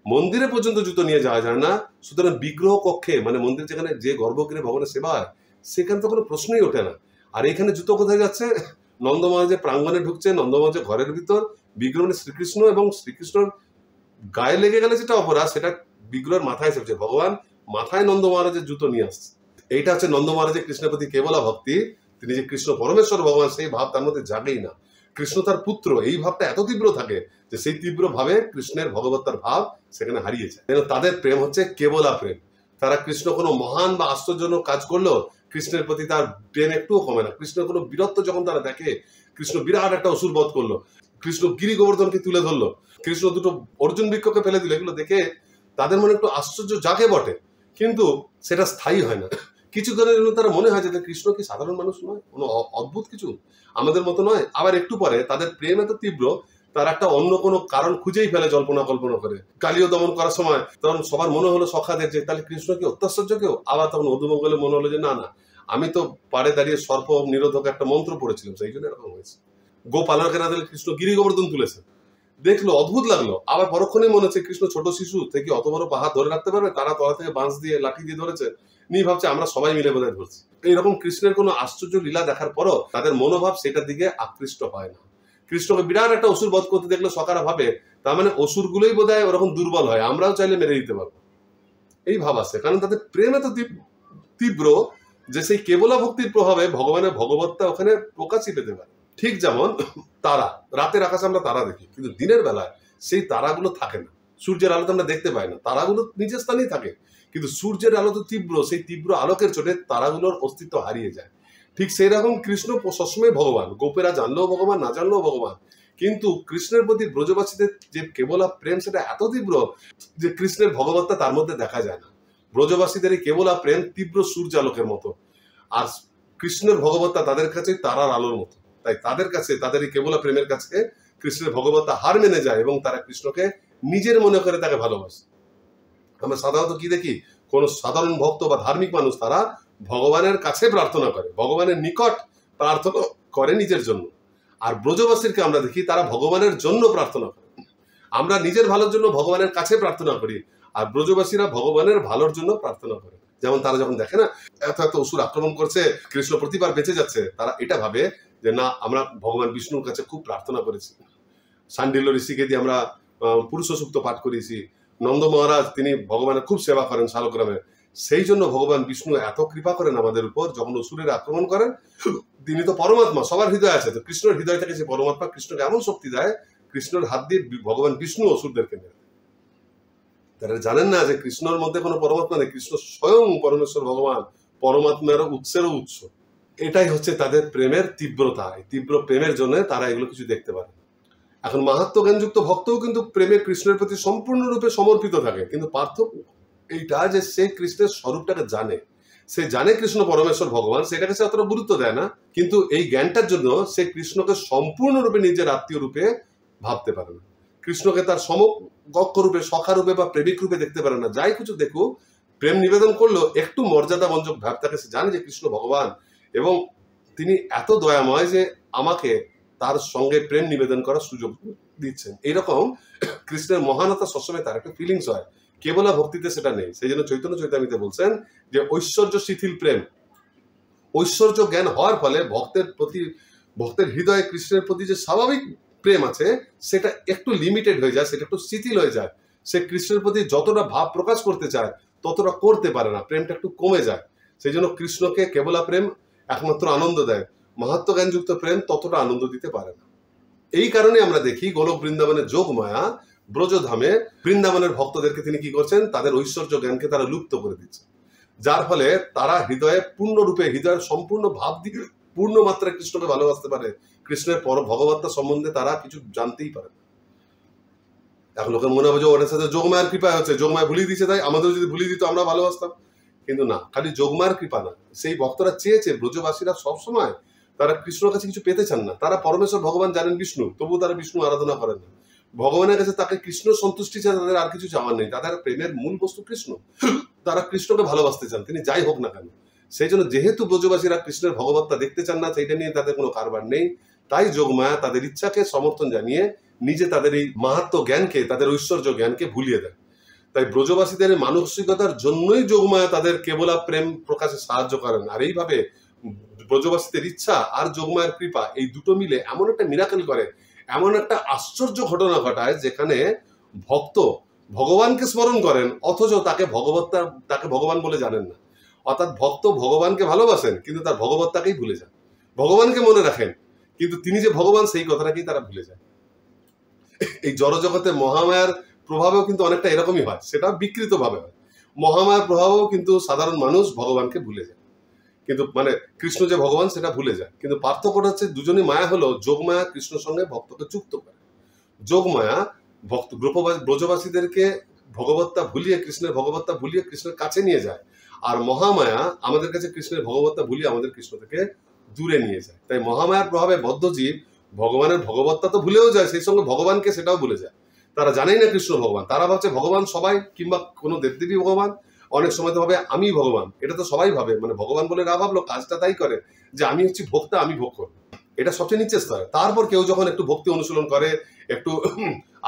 মন্দিরে পর্যন্ত জুতো নিয়ে যাওয়া যায় না। সুতরাং বিগ্রহ কক্ষে, মানে মন্দির যেখানে যে গর্ভগৃহে ভগবানের সেবা হয়, সেখানে তো কোনো প্রশ্নই ওঠে না। আর এখানে জুতো কোথায় যাচ্ছে? নন্দ মহারাজের প্রাঙ্গণে ঢুকছে, নন্দ মহারাজের ঘরের ভিতর। বিগ্রহ মানে শ্রীকৃষ্ণ, এবং শ্রীকৃষ্ণর গায়ে লেগে গেলে যেটা অপরাধ, সেটা বিগ্রহের মাথায় এসেছে। ভগবান মাথায় নন্দ মহারাজের জুতো নিয়ে আসছে। এইটা হচ্ছে নন্দ মহারাজের কৃষ্ণের প্রতি কেবলা ভক্তি। তিনি যে কৃষ্ণ পরমেশ্বর ভগবান, সেই ভাব তার মধ্যে জাগেই না। কৃষ্ণ তার পুত্র, এই ভাবটা এত তীব্র থাকে যে সেই তীব্র ভাবে কৃষ্ণের ভগবত্তার ভাব সেখানে হারিয়ে যায়। তাদের প্রেম হচ্ছে কেবলা প্রেম। তারা কৃষ্ণ কোনো মহান বা আশ্চর্যজনক কাজ করলেও কৃষ্ণের প্রতি তার প্রেম একটুও কমে না। কৃষ্ণের কোনো বীরত্ব যখন তারা দেখে, কৃষ্ণ বিরাট একটা অসুর বধ করলো, কৃষ্ণ গিরি গোবর্ধনকে তুলে ধরলো, কৃষ্ণ দুটো অর্জুন বৃক্ষকে ফেলে দিল, এগুলো দেখে তাদের মনে একটু আশ্চর্য জাগে বটে, কিন্তু সেটা স্থায়ী হয় না। কিছু দিনের জন্য তারা মনে হয় যে কৃষ্ণ কি সাধারণ মানুষ নয়, কোনো অদ্ভুত কিছু আমাদের মতো নয়। আবার একটু পরে তাদের প্রেম এত তীব্র, তার একটা অন্য কোনো কারণ খুঁজেই ফেলে জল্পনা কল্পনা করে। কালীয় দমন করার সময় তখন সবার মনে হলো সখাদের যে তাহলে কৃষ্ণ কি অত্যাশ্চর্য কেউ। আবার তখন অধুমঙ্গলে মনে হলো যে না না, আমি তো পাড়ে দাঁড়িয়ে সর্প নিরোধক একটা মন্ত্র পড়েছিলাম, সেই জন্য এরকম হয়েছে। গোপালকের না দিলে কৃষ্ণ গিরি গোবর্ধন তুলেছে, দেখলো অদ্ভুত লাগলো। আবার পরক্ষণেই মনে হচ্ছে কৃষ্ণ ছোট শিশু থেকে অত বড় পাহাড় ধরে রাখতে পারবে, তারা তলা থেকে বাঁশ দিয়ে লাঠি দিয়ে ধরেছে, নিয়ে ভাবছে আমরা সবাই মিলে বোধহয় ধরছি। এইরকম কৃষ্ণের কোনো আশ্চর্য লীলা দেখার পরও তাদের মনোভাব সেটার দিকে আকৃষ্ট হয় না। কৃষ্ণকে বিরাট একটা অসুর বধ করতে দেখলে সকারা ভাবে তার মানে অসুরগুলোই বোধহয় ওরকম দুর্বল হয়, আমরাও চাইলে মেরে দিতে পারবো, এই ভাব আসে। কারণ তাদের প্রেম এত তীব্র যে সেই কেবলা ভক্তির প্রভাবে ভগবানের ভগবত্তা ওখানে প্রকাশই পেতে পারে। ঠিক যেমন তারা, রাতের আকাশে আমরা তারা দেখি, কিন্তু দিনের বেলায় সেই তারাগুলো থাকে না। সূর্যের আলো তো আমরা দেখতে পাই না, তারাগুলো নিজের স্থানেই থাকে, কিন্তু সূর্যের আলো তো তীব্র, সেই তীব্র আলোকের চোটে তারাগুলোর অস্তিত্ব হারিয়ে যায়। ঠিক সেই রকম কৃষ্ণ সবসময় ভগবান, গোপেরা জানলেও ভগবান, না জানলেও ভগবান। কিন্তু কৃষ্ণের প্রতি ব্রজবাসীদের যে কেবলা প্রেম, সেটা এত তীব্র যে কৃষ্ণের ভগবত্তা তার মধ্যে দেখা যায় না। ব্রজবাসীদের এই কেবলা প্রেম তীব্র সূর্যালোকের মতো, আর কৃষ্ণের ভগবত্তা তাদের কাছে তারার আলোর মতো। তাই তাদের কাছে, তাদের এই কেবলা প্রেমের কাছে কৃষ্ণের ভগবত্তা হার মেনে যায় এবং তারা কৃষ্ণকে নিজের মনে করে তাকে ভালোবাসে। আমরা সাধারণত কি দেখি, কোন সাধারণ ভক্ত বা ধার্মিক মানুষ তারা ভগবানের কাছে প্রার্থনা করে, ভগবানের নিকট প্রার্থনা করে নিজের জন্য। আর ব্রজবাসীকে আমরা দেখি তারা ভগবানের জন্য প্রার্থনা করে। আমরা নিজের ভালোর জন্য ভগবানের কাছে প্রার্থনা করি, আর ব্রজবাসীরা ভগবানের ভালোর জন্য প্রার্থনা করে। যেমন তারা যখন দেখে না এত এত অসুর আক্রমণ করছে, কৃষ্ণ প্রতিবার বেঁচে যাচ্ছে, তারা এটা ভাবে যে না, আমরা ভগবান বিষ্ণুর কাছে খুব প্রার্থনা করেছি। সান্ডিল্য ঋষিকে দিয়ে আমরা পুরুষ সূক্ত পাঠ করিয়েছি। নন্দ মহারাজ তিনি ভগবানের খুব সেবা করেন শালগ্রামে, সেই জন্য ভগবান বিষ্ণু এত কৃপা করেন আমাদের উপর। যখন অসুরের আক্রমণ করেন, তিনি তো পরমাত্মা, সবার হৃদয় আছে, তো কৃষ্ণের হৃদয় থেকে সে পরমাত্মা কৃষ্ণকে এমন শক্তি দেয়, কৃষ্ণের হাত দিয়ে ভগবান বিষ্ণু অসুরদেরকে মেরে। তারা জানেন না যে কৃষ্ণর মধ্যে কোনো পরমাত্মা নেই, কৃষ্ণ স্বয়ং পরমেশ্বর ভগবান, পরমাত্মার উৎসেরও উৎস। এটাই হচ্ছে তাদের প্রেমের তীব্রতা। এই তীব্র প্রেমের জন্য তারা এগুলো কিছু দেখতে পারে। এখন মাহাত্ম্য জ্ঞানযুক্ত ভক্তও কিন্তু প্রেমে কৃষ্ণের প্রতি সম্পূর্ণরূপে সমর্পিত থাকে, কিন্তু পার্থক্য এইটা যে সে কৃষ্ণের স্বরূপটাকে জানে, সে জানে কৃষ্ণ পরমেশ্বর ভগবান, সেটাকে সে অতটা গুরুত্ব দেয় না। কিন্তু এই জ্ঞানটার জন্য সে কৃষ্ণকে সম্পূর্ণরূপে নিজের আত্মীয় রূপে ভাবতে পারে না, কৃষ্ণকে তার সমকক্ষ রূপে, সখা রূপে বা প্রেমিক রূপে দেখতে পারে না। যাই কিছু দেখুক, প্রেম নিবেদন করলেও একটু মর্যাদা বঞ্চক ভাব থাকে। সে জানে যে কৃষ্ণ ভগবান এবং তিনি এত দয়াময় যে আমাকে তার সঙ্গে প্রেম নিবেদন করার সুযোগ দিচ্ছেন। এইরকম কৃষ্ণের মহানতা সবসময় তার একটা ফিলিংস হয়, কেবল ভক্তিতে সেটা নেই। সেই জন্য চৈতন্য চৈতামিতে বলছেন যে ঐশ্বর্য শিথিল প্রেম, ঐশ্বর্য জ্ঞান হওয়ার ফলে ভক্তের হৃদয়ে কৃষ্ণের প্রতি যে স্বাভাবিক প্রেম আছে সেটা একটু লিমিটেড হয়ে যায়, সেটা একটু শিথিল হয়ে যায়। সে কৃষ্ণের প্রতি যতটা ভাব প্রকাশ করতে চায় ততটা করতে পারে না, প্রেমটা একটু কমে যায়। সেই জন্য কৃষ্ণকে কেবলা প্রেম একমাত্র আনন্দ দেয়, মাহাত্ম্য জ্ঞানযুক্ত প্রেম ততটা আনন্দ দিতে পারে না। এই কারণে আমরা দেখি গোলক বৃন্দাবনের যোগমায়া ব্রজধামে বৃন্দাবনের ভক্তদেরকে তিনি কি করছেন, তাদের ঐশ্বর্য জ্ঞানকে তারা লুপ্ত করে দিচ্ছে, যার ফলে তারা হৃদয়ে পূর্ণরূপে হৃদয়ের সম্পূর্ণ ভাব দিয়ে পূর্ণ মাত্রায় কৃষ্ণকে ভালোবাসতে পারে। কৃষ্ণের ভগবত্তা সম্বন্ধে তারা কিছু জানতেই পারে না। এখন লোকের মনে হবে যে ওনার সাথে যোগমায়ের কৃপা হচ্ছে, যোগমায় ভুলিয়ে দিচ্ছে, তাই আমাদের যদি ভুলিয়ে দিত আমরা ভালোবাসতাম। কিন্তু না, খালি যোগমায়ের কৃপা না, সেই ভক্তরা চেয়েছে, ব্রজবাসীরা সবসময় তারা কৃষ্ণের কাছে কিছু পেতে চান না। তারা পরমেশ্বর ভগবান জানেন বিষ্ণু, তবুও তারা বিষ্ণু আরাধনা করেন না। ভগবানের কাছে তাকে কৃষ্ণ সন্তুষ্টি ছাড়া তাদের আর কিছু চাওয়ার নেই। তাদের প্রেমের মূল বস্তু কৃষ্ণ, তারা কৃষ্ণকে ভালোবাসতে চান, তিনি যাই হোক না কেন। সেই জন্য যেহেতু ব্রজবাসীরা কৃষ্ণের ভগবত্তা দেখতে চান না, সেইটা নিয়ে তাদের কোনো কারবার নেই, তাই যোগমায়া তাদের ইচ্ছাকে সমর্থন জানিয়ে নিজে তাদের এই মাহাত্ম্য জ্ঞানকে, তাদের ঐশ্বর্য জ্ঞানকে ভুলিয়ে দেয়। তাই ব্রজবাসীদের মানসিকতার জন্যই যোগমায়া তাদের কেবলা প্রেম প্রকাশে সাহায্য করেন। আর এইভাবে ব্রজবাসীদের ইচ্ছা আর যোগমায়ের কৃপা এই দুটো মিলে এমন একটা মিরাকেল করে, এমন একটা আশ্চর্য ঘটনা ঘটায়, যেখানে ভক্ত ভগবানকে স্মরণ করেন অথচ তাকে ভগবান বলে জানেন না। অর্থাৎ ভক্ত ভগবানকে ভালোবাসেন কিন্তু তার ভগবত্তাকেই ভুলে যান, ভগবানকে মনে রাখেন কিন্তু তিনি যে ভগবান সেই কথাটাকেই তারা ভুলে যায়। এই জড়জগতে মহামায়ার প্রভাবেও কিন্তু অনেকটা এরকমই হয়, সেটা বিকৃত ভাবে হয়। মহামায়ার প্রভাবেও কিন্তু সাধারণ মানুষ ভগবানকে ভুলে যায়, কিন্তু মানে কৃষ্ণ যে ভগবান সেটা ভুলে যায়। কিন্তু পার্থক্যটা হচ্ছে দুজনই মায়া হলো, যোগমায়া কৃষ্ণের সঙ্গে ভক্তকে যুক্ত করে। যোগমায়া ব্রজবাসীদেরকে ভগবত্তা ভুলিয়ে, কৃষ্ণের ভগবত্তা ভুলিয়ে কৃষ্ণের কাছে নিয়ে যায়, আর মহামায়া আমাদের কাছে কৃষ্ণের ভগবত্তা ভুলিয়ে আমাদের কৃষ্ণ থেকে দূরে নিয়ে যায়। তাই মহামায়ার প্রভাবে বদ্ধজীব ভগবানের ভগবত্তা তো ভুলেও যায়, সেই সঙ্গে ভগবানকে সেটাও ভুলে যায়। তারা জানেই না কৃষ্ণ ভগবান, তারা ভাবছে ভগবান সবাই, কিংবা কোনো দেবদেবী ভগবান, অনেক সময় তো ভাবে আমি ভগবান। এটা তো সবাই ভাবে, মানে ভগবান বলে না ভাবলো কাজটা তাই করে যে আমি হচ্ছি ভোক্তা, আমি ভোগ করবো, এটা সবচেয়ে নিচের স্তরে। তারপর কেউ যখন একটু ভক্তি অনুশীলন করে, একটু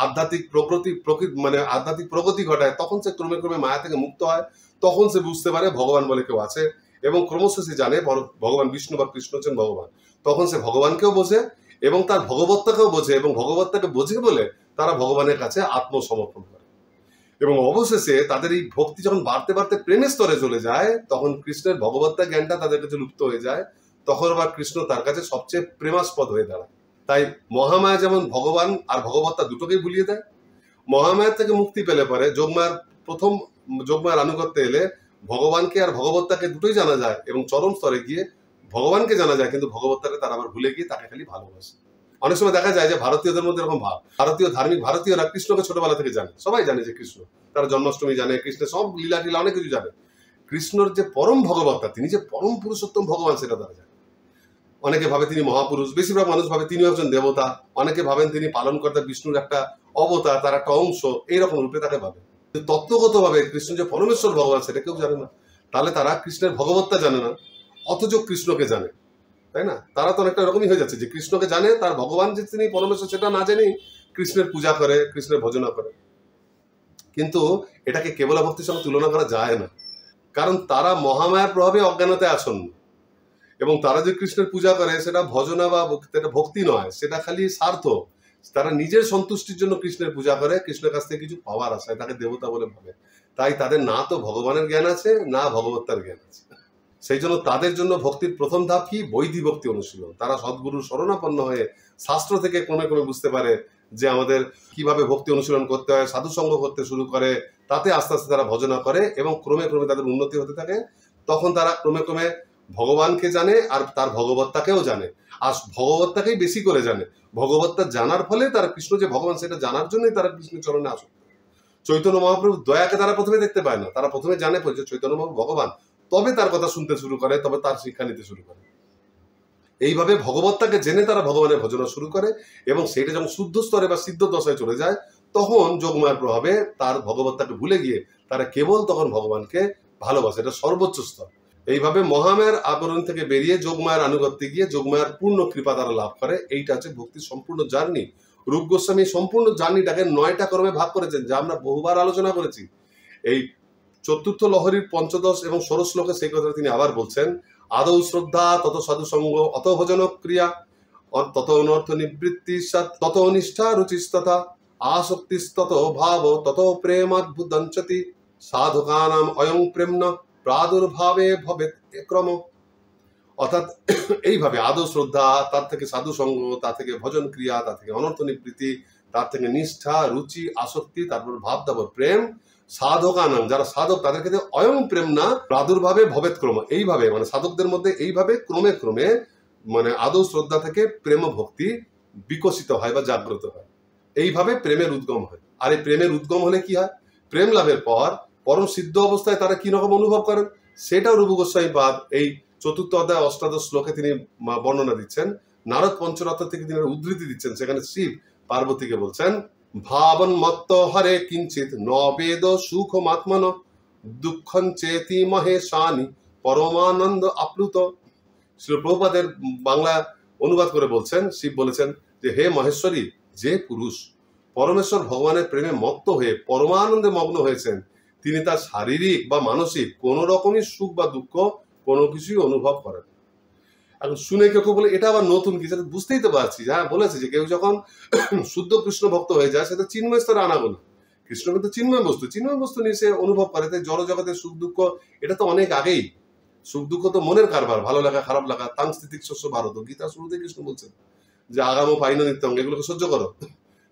আধ্যাত্মিক মানে আধ্যাত্মিক প্রগতি ঘটায়, তখন সে ক্রমে ক্রমে মায়া থেকে মুক্ত হয়। তখন সে বুঝতে পারে ভগবান বলে কেউ আছে, এবং ক্রমশ সে জানে ভগবান বিষ্ণু বা কৃষ্ণ হচ্ছেন ভগবান। তখন সে ভগবানকেও বোঝে এবং তার ভগবত্তাকেও বোঝে, এবং ভগবত্তাকে বোঝে বলে তারা ভগবানের কাছে আত্মসমর্পণ করে। এবং অবশেষে তাদের এই ভক্তি যখন বাড়তে বাড়তে প্রেমের স্তরে চলে যায়, তখন কৃষ্ণের ভগবত্তা জ্ঞানটা তাদের কাছে লুপ্ত হয়ে যায়। তখন আবার কৃষ্ণ তার কাছে সবচেয়ে প্রেমাস্পদ হয়ে দাঁড়ায়। তাই মহামায়া যেমন ভগবান আর ভগবত্তা দুটোকেই ভুলিয়ে দেয়। মহামায়ার থেকে মুক্তি পেলে পরে যোগমায়ার আনুগত্যে এলে ভগবানকে আর ভগবত্তাকে দুটোই জানা যায়, এবং চরম স্তরে গিয়ে ভগবানকে জানা যায়, কিন্তু ভগবত্তাকে তারা আবার ভুলে গিয়ে তাকে খালি ভালোবাসে। অনেক সময় দেখা যায় যে ভারতীয়দের মধ্যে এরকম ভাব, ভারতীয়রা কৃষ্ণকে ছোটবেলা থেকে জানে, সবাই জানে যে কৃষ্ণ, তারা জন্মাষ্টমী জানে, কৃষ্ণের সব লীলা টিলা অনেক কিছু জানে। কৃষ্ণর যে পরম ভগবত্তা, তিনি যে পরম পুরুষোত্তম ভগবান, সেটা তারা জানে। অনেকে ভাবে তিনি মহাপুরুষ, বেশিরভাগ মানুষ ভাবে তিনি একজন দেবতা, অনেকে ভাবেন তিনি পালনকর্তা বিষ্ণুর একটা অবতার, তার একটা অংশ, এইরকম রূপে তাকে ভাবে। তত্ত্বগত ভাবে কৃষ্ণ যে পরমেশ্বর ভগবান সেটা কেউ জানে না। তাহলে তারা কৃষ্ণের ভগবত্তা জানে না, অথচ কৃষ্ণকে জানে, তাই না? তারা তো অনেকটা এরকমই হয়ে যাচ্ছে যে কৃষ্ণকে জানে, তার ভগবান যে তিনি পরমেশ্বর সেটা না জেনেই কৃষ্ণের পূজা করে, কৃষ্ণের ভজনা করে। কিন্তু এটাকে কেবল ভক্তির সঙ্গে তুলনা করা যায় না, কারণ তারা মহামায়ার প্রভাবে অজ্ঞানতায় আসন্ন, এবং তারা যে কৃষ্ণের পূজা করে সেটা ভজনা বা ভক্তি নয়, সেটা খালি স্বার্থ। তারা নিজের সন্তুষ্টির জন্য কৃষ্ণের পূজা করে, কৃষ্ণের কাছ থেকে কিছু পাওয়ার আশায় তাকে দেবতা বলে ভাবে। তাই তাদের না তো ভগবানের জ্ঞান আছে, না ভগবত্তার জ্ঞান আছে। সেই জন্য তাদের জন্য ভক্তির প্রথম ধাপ কি? বৈধি ভক্তি অনুশীলন। তারা সদ্গুরুর শরণাপন্ন হয়ে শাস্ত্র থেকে ক্রমে ক্রমে বুঝতে পারে যে আমাদের কিভাবে ভক্তি অনুশীলন করতে হয়, সাধুসঙ্গ করতে শুরু করে, তাতে আস্তে আস্তে তারা ভজনা করে, এবং ক্রমে ক্রমে তাদের উন্নতি হতে থাকে। তখন তারা ক্রমে ক্রমে ভগবানকে জানে আর তার ভগবত্তাকেও জানে, আর ভগবত্তাকেই বেশি করে জানে। ভগবত্তা জানার ফলে তারা কৃষ্ণ যে ভগবান সেটা জানার জন্যই তারা কৃষ্ণের চরণে আসে। চৈতন্য মহাপ্রভুর দয়াকে তারা প্রথমে দেখতে পায় না, তারা প্রথমে জানে যে চৈতন্য মহাপ্রভু ভগবান, তবে তার কথা শুনতে শুরু করে, তবে তার শিক্ষা নিতে শুরু করে। এইভাবে ভগবত্তাকে জেনে তারা ভগবানের ভজনা শুরু করে, এবং সেটা যখন শুদ্ধ স্তরে বা সিদ্ধ দশায় চলে যায়, তখন যোগমায়ার প্রভাবে তার ভগবত্তাকে ভুলে গিয়ে তারা কেবল তখন ভগবানকে ভালোবাসে। এটা সর্বোচ্চ স্তর। এইভাবে মহামায়ার আবরণ থেকে বেরিয়ে যোগমায়ার আনুগত্যে গিয়ে যোগমায়ার পূর্ণ কৃপা তারা লাভ করে। এইটা হচ্ছে ভক্তির সম্পূর্ণ জার্নি। রূপ গোস্বামী সম্পূর্ণ জার্নিটাকে 9টা কর্মে ভাগ করেছেন, যা আমরা বহুবার আলোচনা করেছি। এই চতুর্থ লহরীর পঞ্চদশ এবং ষোড়শ শ্লোকে সেই কথা তিনি আবার বলছেন। আদৌ শ্রদ্ধা, তত সাধু সঙ্গ, অত ভজন ক্রিয়া, তত অনর্থ নিবৃত্তি, তত অনিষ্ঠা রুচিস্তথা, আসক্তিস্তত ভাব, তত প্রেমাদ্ভুতঞ্চতি, সাধকানাম অয়ং প্রেম্ন প্রাদুর্ভাবে ভবেৎ ক্রম। অর্থাৎ এইভাবে আদৌ শ্রদ্ধা, তার থেকে সাধু সঙ্গ, তার থেকে ভজন ক্রিয়া, তার থেকে অনর্থ নিবৃত্তি, তার থেকে নিষ্ঠা, রুচি, আসক্তি, তারপর ভাব, তারপর প্রেম, সাধকানাম যারা সাধক তাদের ক্ষেত্রে অয়ং প্রেম না প্রাদুর্ভাবে ভবেৎ ক্রম। এইভাবে মানে সাধকদের মধ্যে এইভাবে ক্রমে ক্রমে মানে আদৌ শ্রদ্ধা থেকে প্রেম ভক্তি বিকশিত হয় বা জাগ্রত হয়। এইভাবে প্রেমের উদ্গম হয়। আর এই প্রেমের উদ্গম হলে কি হয়? প্রেম লাভের পর পরম সিদ্ধ অবস্থায় তারা কি রকম অনুভব করেন সেটাও রূপ গোস্বামী পাদ এই চতুর্থ অধ্যায় অষ্টাদশ শ্লোকে তিনি বর্ণনা দিচ্ছেন। নারদ পঞ্চরত্ন থেকে তিনি উদ্ধৃতি দিচ্ছেন। সেখানে শিব পার্বতীকে বলছেন, ভাবন মত্ত হরে কিঞ্চিত ন বেদ সুখমাত্মন দুঃখং চেতি মহেশানি পরমানন্দ আপ্লুত। শ্রী প্রভুপাদের বাংলা অনুবাদ করে বলছেন, শিব বলেছেন যে হে মহেশ্বরী, যে পুরুষ পরমেশ্বর ভগবানের প্রেমে মত্ত হয়ে পরমানন্দে মগ্ন হয়েছেন, তিনি তার শারীরিক বা মানসিক কোনো রকমই সুখ বা দুঃখ কোনো কিছুই অনুভব করেন। এখন শুনে কেউ বলে এটা আবার নতুন কিছু, বুঝতেই তো পারছি। হ্যাঁ, বলেছে যে কেউ যখন শুদ্ধ কৃষ্ণ ভক্ত হয়ে যায় সেটা চিন্ময় স্তরে আনাবো না। কৃষ্ণ কিন্তু চিন্ময় বস্তু নিয়ে সে অনুভব করে। তাই জড় জগতের সুখ দুঃখ এটা তো অনেক আগেই। সুখ দুঃখ তো মনের কারবার, ভালো লাগা খারাপ লাগা। তাং স্থিতিক শস্য ভারত, গীতা শুরুতে কৃষ্ণ বলছেন যে আগাম পাইন নিত্যং, এগুলোকে সহ্য করো।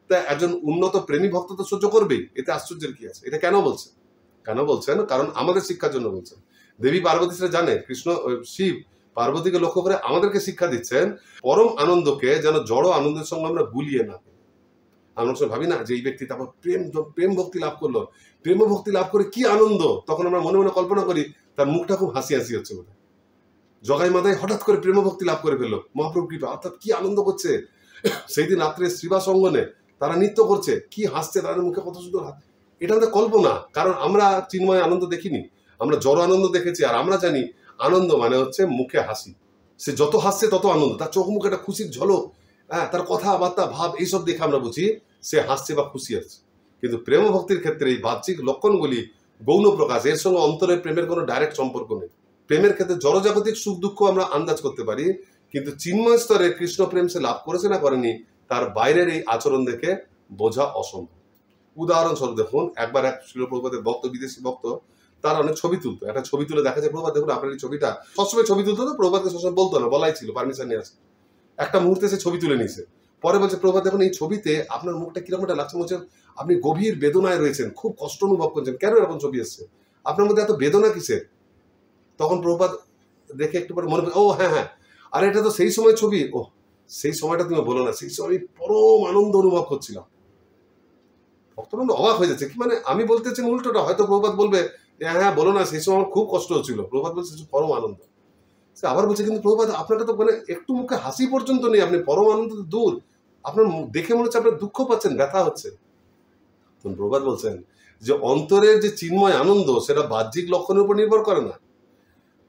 তা একজন উন্নত প্রেমী ভক্ত তো সহ্য করবেই, এতে আশ্চর্যের কি আছে? এটা কেন বলছেন? কারণ আমাদের শিক্ষার জন্য বলছেন। দেবী পার্বতী সেটা জানে, কৃষ্ণ শিব পার্বতীকে লক্ষ্য করে আমাদেরকে শিক্ষা দিচ্ছেন পরম আনন্দকে যেন জড় আনন্দের সঙ্গে আমরা গুলিয়ে না। আমরা ভাবি না যে এই ব্যক্তি তারপর প্রেম ভক্তি লাভ করলো, প্রেম ভক্তি লাভ করে কি আনন্দ, তখন আমরা মনে মনে কল্পনা করি তার মুখটা খুব হাসি হাসি হচ্ছে বলে। জগাই মাথায় হঠাৎ করে প্রেম ভক্তি লাভ করে ফেললো, মহাপ্রভু কৃপা, অর্থাৎ কি আনন্দ করছে। সেই দিন রাত্রে শ্রীবাস অঙ্গনে তারা নৃত্য করছে, কি হাসছে, তাদের মুখে কত সুন্দর হাত। এটা আমাদের কল্পনা, কারণ আমরা চিন্ময় আনন্দ দেখিনি, আমরা জড় আনন্দ দেখেছি। আর আমরা জানি আনন্দ মানে হচ্ছে মুখে হাসি। সে যত হাসছে তত আনন্দ, তার চোখ মুখে একটা খুশির ঝলক, হ্যাঁ, তার কথাবার্তা ভাব এইসব দেখে আমরা বুঝি সে হাসছে বা খুশি আছে। কিন্তু প্রেম ভক্তির ক্ষেত্রে এই বাহ্যিক লক্ষণগুলি গৌণ প্রকাশ, এর সঙ্গে অন্তরের প্রেমের কোনো ডাইরেক্ট সম্পর্ক নেই। প্রেমের ক্ষেত্রে জড়জাগতিক সুখ দুঃখ আমরা আন্দাজ করতে পারি, কিন্তু চিন্ময় স্তরে কৃষ্ণ প্রেম সে লাভ করেছে না করেনি তার বাইরের এই আচরণ দেখে বোঝা অসম্ভব। উদাহরণস্বরূপ দেখুন, একবার এক শিল প্রভুপাদের ভক্ত, বিদেশি ভক্ত, তার অনেক ছবি তুলতো। একটা ছবি তুলে দেখা যায়, প্রভুপাদ দেখুন আপনার এই ছবিটা, সবসময় ছবি তুলতো তো, প্রভুপাদকে সবসময় বলতো না, বলাই ছিল, পারমিশন নিয়ে আসে। একটা মুহূর্তে সে ছবি তুলে নিয়েছে, পরে বলছে প্রভুপাদ দেখুন এই ছবিতে আপনার মুখটা কিরকম একটা লাগছে, বলছেন আপনি গভীর বেদনায় রয়েছেন, খুব কষ্ট অনুভব করছেন, কেন এরকম ছবি এসছে, আপনার মধ্যে এত বেদনা কিসের? তখন প্রভুপাদ দেখে একটু পরে মনে, ও হ্যাঁ হ্যাঁ, আরে এটা তো সেই সময় ছবি। ও সেই সময়টা তুমি বলো না, সেই সময় আমি পরম আনন্দ অনুভব করছিলাম। ভক্তবৃন্দ অবাক হয়ে যাচ্ছে, কি মানে আমি বলতেছি উল্টোটা, হয়তো প্রভুপাদ বলবে হ্যাঁ বলো না, সেই সময় আমার খুব কষ্ট হচ্ছিল। প্রভুপাদ বলছে পরম আনন্দ। সে আবার বলছে কিন্তু প্রভুপাদ আপনারটা তো মানে একটু মুখে হাসি পর্যন্ত নেই, আপনি পরম আনন্দ দূর, আপনার দেখে মনে হচ্ছে আপনার দুঃখ পাচ্ছেন, ব্যথা হচ্ছে। তখন প্রভুপাদ বলছেন যে অন্তরের যে চিন্ময় আনন্দ সেটা বাহ্যিক লক্ষণের উপর নির্ভর করে না।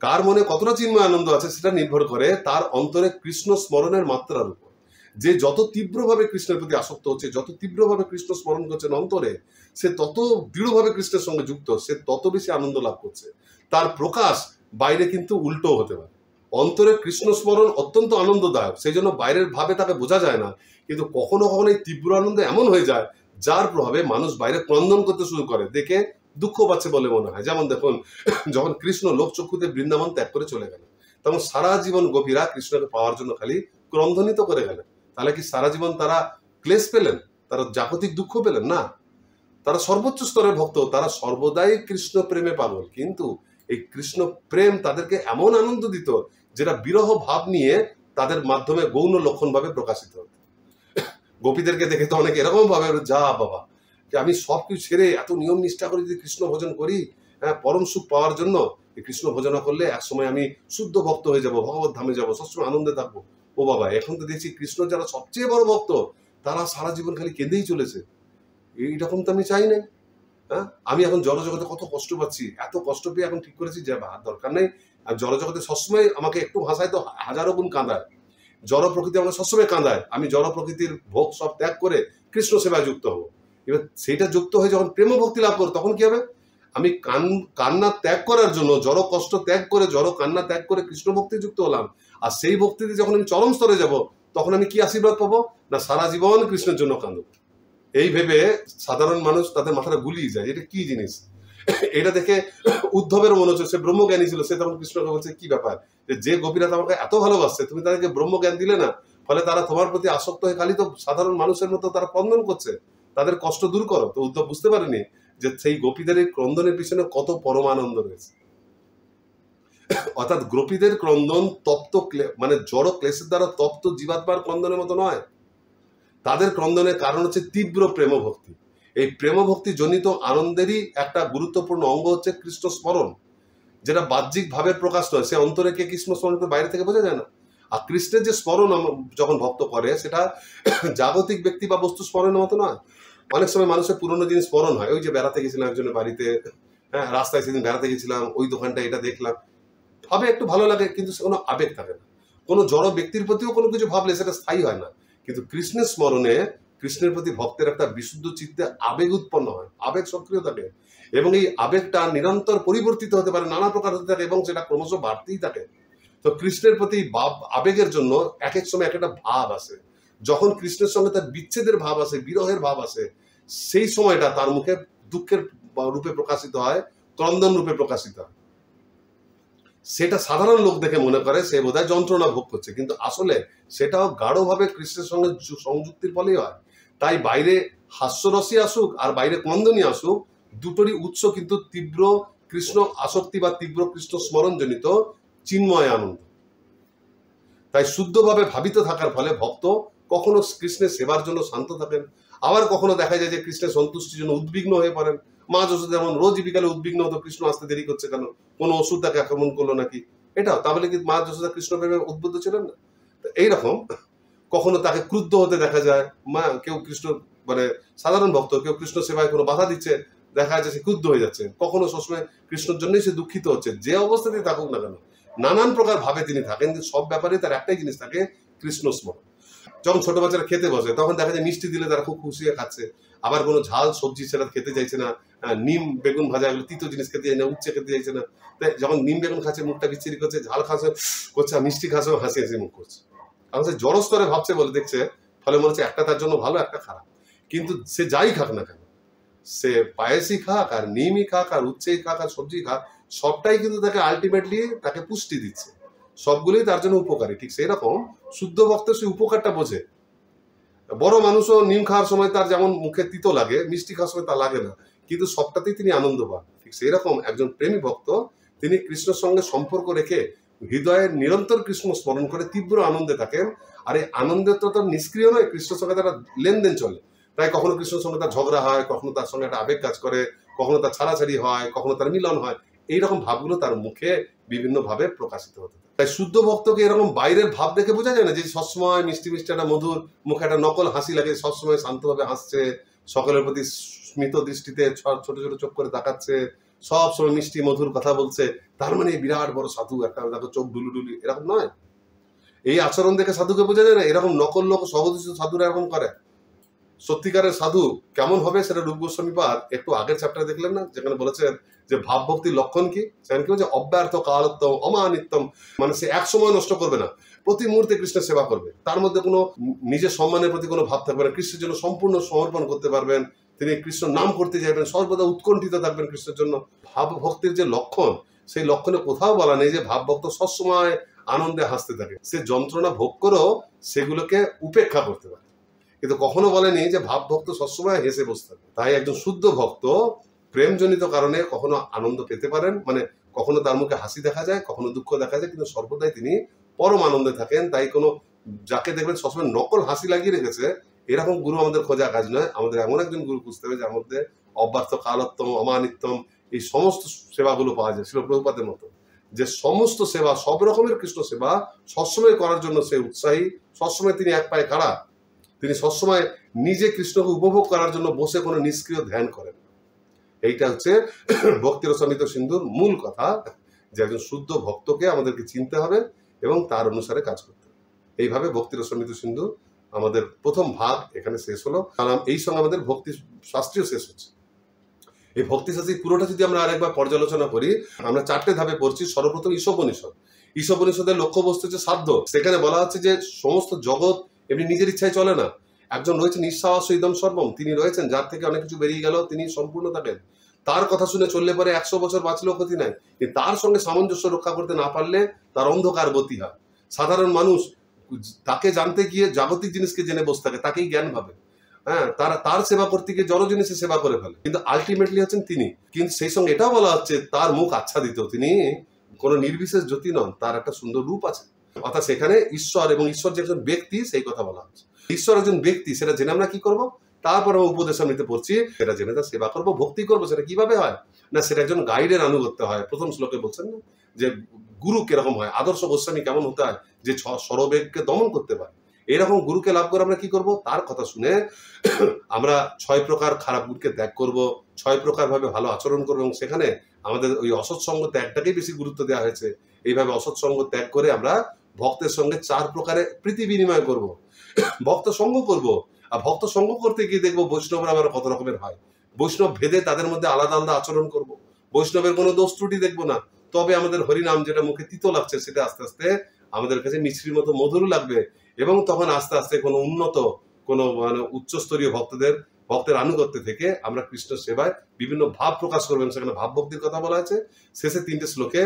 কার মনে কতটা চিন্ময় আনন্দ আছে সেটা নির্ভর করে তার অন্তরে কৃষ্ণ স্মরণের মাত্রার উপর। যে যত তীব্রভাবে কৃষ্ণের প্রতি আসক্ত হচ্ছে, যত তীব্রভাবে কৃষ্ণ স্মরণ করছেন অন্তরে, সে তত দৃঢ়ভাবে কৃষ্ণের সঙ্গে যুক্ত, সে তত বেশি আনন্দ লাভ করছে। তার প্রকাশ বাইরে কিন্তু উল্টো হতে পারে। অন্তরে কৃষ্ণ স্মরণ অত্যন্ত আনন্দদায়ক, সেই জন্য বাইরের ভাবে তাকে বোঝা যায় না, কিন্তু কখনো কখনো এই তীব্র আনন্দ এমন হয়ে যায় যার প্রভাবে মানুষ বাইরে ক্রন্দন করতে শুরু করে, দেখে দুঃখ পাচ্ছে বলে মনে হয়। যেমন দেখুন, যখন কৃষ্ণ লোকচক্ষুতে বৃন্দাবন ত্যাগ করে চলে গেলেন, তখন সারা জীবন গোপীরা কৃষ্ণকে পাওয়ার জন্য খালি ক্রন্দনিত করে গেলেন। তাহলে কি সারা জীবন তারা ক্লেশ পেলেন, তারা জাগতিক দুঃখ পেলেন? না, তারা সর্বোচ্চ স্তরের ভক্ত, তারা সর্বদাই কৃষ্ণ প্রেমে পাগল। কিন্তু এই কৃষ্ণ প্রেম তাদেরকে এমন আনন্দ দিত যেটা বিরহ ভাব নিয়ে তাদের মাধ্যমে গৌণ লক্ষণ ভাবে প্রকাশিত হতো। গোপীদেরকে দেখে তো অনেকে এরকম ভাবে, যা বাবা, যে আমি সবকিছু ছেড়ে এত নিয়ম নিষ্ঠা করে যদি কৃষ্ণ ভজন করি, হ্যাঁ, পরম সুখ পাওয়ার জন্য, এই কৃষ্ণ ভজনা করলে একসময় আমি শুদ্ধ ভক্ত হয়ে যাব, ভগবত ধামে যাবো, সবসময় আনন্দে থাকবো। ও বাবা, এখন তো দেখছি কৃষ্ণ যারা সবচেয়ে বড় ভক্ত তারা সারা জীবন খালি কেঁদেই চলেছে। এইরকম তো আমি চাই না। হ্যাঁ, আমি এখন জড়জগতে কত কষ্ট পাচ্ছি, এত কষ্ট পেয়ে এখন ঠিক করেছি যে দরকার নেই, আর জড়জগতে সবসময় আমাকে একটু হাসায় তো হাজারো গুণ কাঁদায়, জড় প্রকৃতি আমাকে সবসময় কাঁদায়, আমি জড় প্রকৃতির ভোগ সব ত্যাগ করে কৃষ্ণ সেবায় যুক্ত হবো। এবার সেইটা যুক্ত হয়ে যখন প্রেম ভক্তি লাভ করবো তখন কি হবে, আমি কান্না ত্যাগ করার জন্য, জড় কষ্ট ত্যাগ করে, জড় কান্না ত্যাগ করে কৃষ্ণ ভক্তি যুক্ত হলাম। আর সেই ভক্তিতে যখন আমি চরম স্তরে যাব, তখন আমি কি আশীর্বাদ পাবো না, সারা জীবন কৃষ্ণের জন্য কাঁদব। এই ভেবে সাধারণ মানুষ তাদের মাথাটা গুলিয়ে যায়, এটা কি জিনিস। এটা দেখে উদ্ধবের মনে হচ্ছে, সে ব্রহ্মজ্ঞানী ছিল, সে তখন কৃষ্ণকে বলছে কি ব্যাপার, যে গোপীরা তোমাকে এত ভালোবাসছে, তুমি তাদেরকে ব্রহ্মজ্ঞান দিলে না, ফলে তারা তোমার প্রতি আসক্ত হয়ে খালি তো সাধারণ মানুষের মতো তারা ক্রন্দন করছে, তাদের কষ্ট দূর করো। তো উদ্ধব বুঝতে পারেনি যে সেই গোপীদের এই ক্রন্দনের পিছনে কত পরমানন্দ রয়েছে। অর্থাৎ গোপীদের ক্রন্দন তপ্ত মানে জড় ক্লেশের দ্বারা তপ্ত জীবাত্মার ক্রন্দনের মতো নয়, তাদের ক্রন্দনের কারণ হচ্ছে তীব্র প্রেম ভক্তি। এই প্রেম ভক্তি জনিত আনন্দেরই একটা গুরুত্বপূর্ণ অঙ্গ হচ্ছে কৃষ্ণ স্মরণ, যেটা বাহ্যিক ভাবে প্রকাশ নয়। সে অন্তরে কে কৃষ্ণ স্মরণ বাইরে থেকে বোঝা যায় না। আর কৃষ্ণের যে স্মরণ যখন ভক্ত করে, সেটা জাগতিক ব্যক্তি বা বস্তু স্মরণের মতো নয়। অনেক সময় মানুষের পুরনো জিনিস স্মরণ হয়, ওই যে বেড়াতে গেছিলাম একজনের বাড়িতে, হ্যাঁ রাস্তায় সেদিন বেড়াতে গেছিলাম, ওই দোকানটা এটা দেখলাম, ভাবে একটু ভালো লাগে, কিন্তু সে কোনো আবেগ থাকে না। কোনো জড় ব্যক্তির প্রতিও কোনো কিছু ভাবলে সেটা স্থায়ী হয় না। কিন্তু কৃষ্ণের স্মরণে, কৃষ্ণের প্রতি ভক্তের একটা বিশুদ্ধ চিত্তে আবেগ উৎপন্ন হয়, আবেগ সক্রিয় থাকে, এবং এই আবেগটা নিরন্তর পরিবর্তিত হতে পারে, নানা প্রকার হতে থাকে, এবং সেটা ক্রমশ বাড়তেই থাকে। তো কৃষ্ণের প্রতি আবেগের জন্য এক এক সময় এক একটা ভাব আসে। যখন কৃষ্ণের সঙ্গে তার বিচ্ছেদের ভাব আসে, বিরহের ভাব আসে, সেই সময়টা তার মুখে দুঃখের রূপে প্রকাশিত হয়, ক্রন্দন রূপে প্রকাশিত হয়। সেটা সাধারণ লোক দেখে মনে করে সে বোধহয় যন্ত্রণা ভোগ করছে, কিন্তু আসলে সেটাও গাঢ়ভাবে কৃষ্ণের সঙ্গে সংযুক্তির ফলেই হয়। তাই বাইরে হাস্যরসই আসুক আর বাইরে ক্রন্দনই আসুক, দুটোরই উৎস কিন্তু তীব্র কৃষ্ণ আসক্তি বা তীব্র কৃষ্ণ স্মরণজনিত চিন্ময় আনন্দ। তাই শুদ্ধভাবে ভাবিত থাকার ফলে ভক্ত কখনো কৃষ্ণের সেবার জন্য শান্ত থাকেন, আবার কখনো দেখা যায় যে কৃষ্ণের সন্তুষ্টির জন্য উদ্বিগ্ন হয়ে পড়েন। মা যশোদা যেমন রোজ বিকালে উদ্বিগ্ন হতো, কৃষ্ণ আসতে দেরি করছে কেন, কোনো ওষুধ তাকে আক্রমণ করলো নাকি, এটাও তাহলে কি মা যশোদা কৃষ্ণ প্রেমে উদ্বুদ্ধ ছিলেন না? এইরকম কখনো তাকে ক্রুদ্ধ হতে দেখা যায়। মা কেউ কৃষ্ণ মানে সাধারণ ভক্ত কেউ কৃষ্ণ সেবায় কোনো বাধা দিচ্ছে, দেখা যাচ্ছে সে ক্রুদ্ধ হয়ে যাচ্ছে, কখনো সবসময় কৃষ্ণের জন্যই সে দুঃখিত হচ্ছে, যে অবস্থাতেই থাকুক না কেন, নানান প্রকার ভাবে তিনি থাকেন, কিন্তু সব ব্যাপারে তার একটাই জিনিস থাকে, কৃষ্ণ স্মরণ। যখন ছোট বাচ্চারা খেতে বসে তখন দেখা যায় মিষ্টি দিলে তারা খুব খুশি হয়ে খাচ্ছে, আবার কোনো ঝাল সবজি সেটা খেতে চাইছে না, নিম বেগুন ভাজা এগুলো তিতো জিনিস খেতে চাই না, উচ্ছে খেতে চাইছে না। তাই যখন নিম বেগুন খাচ্ছে মুখটা বিচ্ছিরি করছে, ঝাল খাচ্ছে করছে, আর মিষ্টি খাচ্ছে হাসি হাসি মুখ করছে। কারণ সে জড় স্তরে ভাবছে বলে দেখছে, ফলে মনে হচ্ছে একটা তার জন্য ভালো একটা খারাপ। কিন্তু সে যাই খাক না কেন, সে পায়েসই খাক আর নিমই খাক আর উচ্ছেই খাক আর সবজি খাক, সবটাই কিন্তু তাকে আলটিমেটলি তাকে পুষ্টি দিচ্ছে, সবগুলোই তার জন্য উপকারী। ঠিক সেই রকম শুদ্ধ ভক্ত সে উপকারটা বোঝে। বড় মানুষও নিম খাওয়ার সময় তার যেমন মুখে তিতো লাগে, মিষ্টি খাওয়ার সময় তা লাগে না, কিন্তু সবটাতেই তিনি আনন্দ পান। ঠিক সেই রকম একজন প্রেমী ভক্ত তিনি কৃষ্ণের সঙ্গে সম্পর্ক রেখে হৃদয়ে নিরন্তর কৃষ্ণ স্মরণ করে তীব্র আনন্দে থাকেন। আর এই আনন্দের তো তার নিষ্ক্রিয় নয়, কৃষ্ণের সঙ্গে তারা লেনদেন চলে। তাই কখনো কৃষ্ণের সঙ্গে তার ঝগড়া হয়, কখনো তার সঙ্গে একটা আবেগ কাজ করে, কখনো তার ছাড়াছাড়ি হয়, কখনো তার মিলন হয়। এইরকম ভাবগুলো তার মুখে বিভিন্ন ভাবে প্রকাশিত হতে থাকে। তাই শুদ্ধ ভক্তকে এরকম বাইরের ভাব দেখে বোঝা যায় না যে সবসময় মিষ্টি মিষ্টি একটা মধুর মুখে একটা নকল হাসি লাগে, সবসময় শান্তভাবে হাসছে, সকলের প্রতি স্মিত দৃষ্টিতে ছোট ছোট চোখ করে তাকাচ্ছে, সব সময় মিষ্টি মধুর কথা বলছে, তার মানে বিরাট বড় সাধু, একটা দেখো চোখ ডুলু ডুলি, এরকম নয়। এই আচরণ দেখে সাধুকে বোঝা যায় না, এরকম নকল লোক সহযোগী সাধুরা এরকম করে। সত্যিকারের সাধু কেমন হবে সেটা রূপ গোস্বামী পাদ একটু আগের চ্যাপ্টারে দেখলেন না, যেখানে বলেছেন যে ভাব ভক্তির লক্ষণ কি, সেখানে কি বলছে, অব্যর্থ কালোত্তম অমানিত্যম, মানে সে এক সময় নষ্ট করবে না, প্রতি মুহূর্তে কৃষ্ণের সেবা করবে, তার মধ্যে কোনো নিজের সম্মানের প্রতি কোনো ভাব থাকবে না, কৃষ্ণের জন্য সম্পূর্ণ সমর্পণ করতে পারবেন, তিনি কৃষ্ণ নাম করতে যাবেন, সর্বদা উৎকণ্ঠিত থাকবেন কৃষ্ণের জন্য। ভাব ভক্তির যে লক্ষণ, সেই লক্ষণে কোথাও বলা নেই যে ভাব ভক্ত সবসময় আনন্দে হাসতে থাকে, সে যন্ত্রণা ভোগ করেও সেগুলোকে উপেক্ষা করতে পারে, কিন্তু কখনো বলেনি যে ভাব ভক্ত সবসময় হেসে বসতে থাকে। তাই একজন শুদ্ধ ভক্ত প্রেমজনিত কারণে কখনো আনন্দ পেতে পারেন, মানে কখনো তার মুখে হাসি দেখা যায়, কখনো দুঃখ দেখা যায়, কিন্তু সর্বদাই তিনি পরম আনন্দে থাকেন। তাই কোনো যাকে দেখবেন সবসময় নকল হাসি লাগিয়ে রেখেছে, এরকম গুরু আমাদের খোঁজা কাজ নয়। আমাদের এমন একজন গুরু খুঁজতে হবে যার মধ্যে অব্যর্থ কালোত্তম অমানিত্যম এই সমস্ত সেবাগুলো পাওয়া যায়। শিল প্রভুপাদের মতো যে সমস্ত সেবা, সব রকমের কৃষ্ণ সেবা সবসময় করার জন্য সে উৎসাহী, সবসময় তিনি এক পায়ে খাড়া, তিনি সবসময় নিজে কৃষ্ণকে উপভোগ করার জন্য বসে কোনো নিষ্ক্রিয় ধ্যান করেন। এইটা হচ্ছে ভক্তি রসামৃত সিন্ধুর মূল কথা, যে একজন শুদ্ধ ভক্তকে আমাদেরকে চিনতে হবে এবং তার অনুসারে কাজ করতে হবে। এইভাবে ভক্তি রসামৃত সিন্ধু আমাদের প্রথম ভাগ এখানে শেষ হলো। কারণ এই সঙ্গে আমাদের ভক্তি শাস্ত্রীয় শেষ হচ্ছে। এই ভক্তি শাস্ত্রী পুরোটা যদি আমরা আরেকবার পর্যালোচনা করি, আমরা 4টে ধাপে পড়ছি। সর্বপ্রথম ঈশোপনিষদ। ঈশোপনিষদের লক্ষ্যবস্তু হচ্ছে সাধ্য। সেখানে বলা হচ্ছে যে সমস্ত জগৎ এমনি নিজের ইচ্ছায় চলে না। একজন রয়েছেন নিঃশ্বাস ইদম সর্বম, তিনি রয়েছেন যার থেকে অনেক কিছু বেরিয়ে গেল তিনি সম্পূর্ণ থাকেন। তার কথা শুনে চললে পরে 100 বছর বাঁচলেও ক্ষতি নাই, কিন্তু তার সঙ্গে সামঞ্জস্য রক্ষা করতে না পারলে তার অন্ধকার গতি হয়। সাধারণ মানুষ তাকে জানতে গিয়ে জাগতিক জিনিসকে জেনে বসে থাকে, তাকেই জ্ঞান ভাবে। হ্যাঁ, তার সেবা করতে গিয়ে জড় জিনিসের সেবা করে ফেলে, কিন্তু আলটিমেটলি হচ্ছেন তিনি। কিন্তু সেই সঙ্গে এটাও বলা হচ্ছে তার মুখ আচ্ছাদিত, তিনি কোনো নির্বিশেষ জ্যোতি নন, তার একটা সুন্দর রূপ আছে। অর্থাৎ সেখানে ঈশ্বর এবং ঈশ্বর যে একজন ব্যক্তি সেই কথা বলা হচ্ছে। ঈশ্বর একজন ব্যক্তি, সেটা জেনে আমরা কি করব? তারপর আমরা উপদেশামৃতে পড়ছি, সেটা জেনে তার সেবা করবো, ভক্তি করবো। সেটা কিভাবে হয় না, সেটা একজন গাইডের আনুগত্য হয়। প্রথম শ্লোকে বলছেন না যে গুরু কিরকম হয়, আদর্শ গোস্বামী কেমন হতে হয়, যে সরবেগকে দমন করতে পারে। এরকম গুরুকে লাভ করে আমরা কি করব? তার কথা শুনে আমরা 6 প্রকার খারাপ গুণকে ত্যাগ করব, 6 প্রকার ভাবে ভালো আচরণ করবো, এবং সেখানে আমাদের ওই অসৎসঙ্গ ত্যাগটাকেই বেশি গুরুত্ব দেওয়া হয়েছে। এইভাবে অসৎসঙ্গ ত্যাগ করে আমরা ভক্তের সঙ্গে 4 প্রকারে প্রীতি বিনিময় করব, ভক্ত সঙ্গ করব। আর ভক্ত সঙ্গ করতে গিয়ে দেখবো বৈষ্ণবরা আবার কত রকমের হয়। বৈষ্ণব ভেদে তাদের মধ্যে আলাদা আলাদা আচরণ করব। বৈষ্ণবের কোনো দোষ ত্রুটি দেখবো না, তবে আমাদের হরিনাম যেটা মুখে তিতো লাগছে সেটা আস্তে আস্তে আমাদের কাছে মিছরির মতো মধুর লাগবে। এবং তখন আস্তে আস্তে কোনো উন্নত কোনো উচ্চস্তরীয় ভক্তের আনুগত্য থেকে আমরা কৃষ্ণ সেবায় বিভিন্ন ভাব প্রকাশ করবেন। সেখানে ভাব ভক্তির কথা বলা আছে শেষে 3টে শ্লোকে।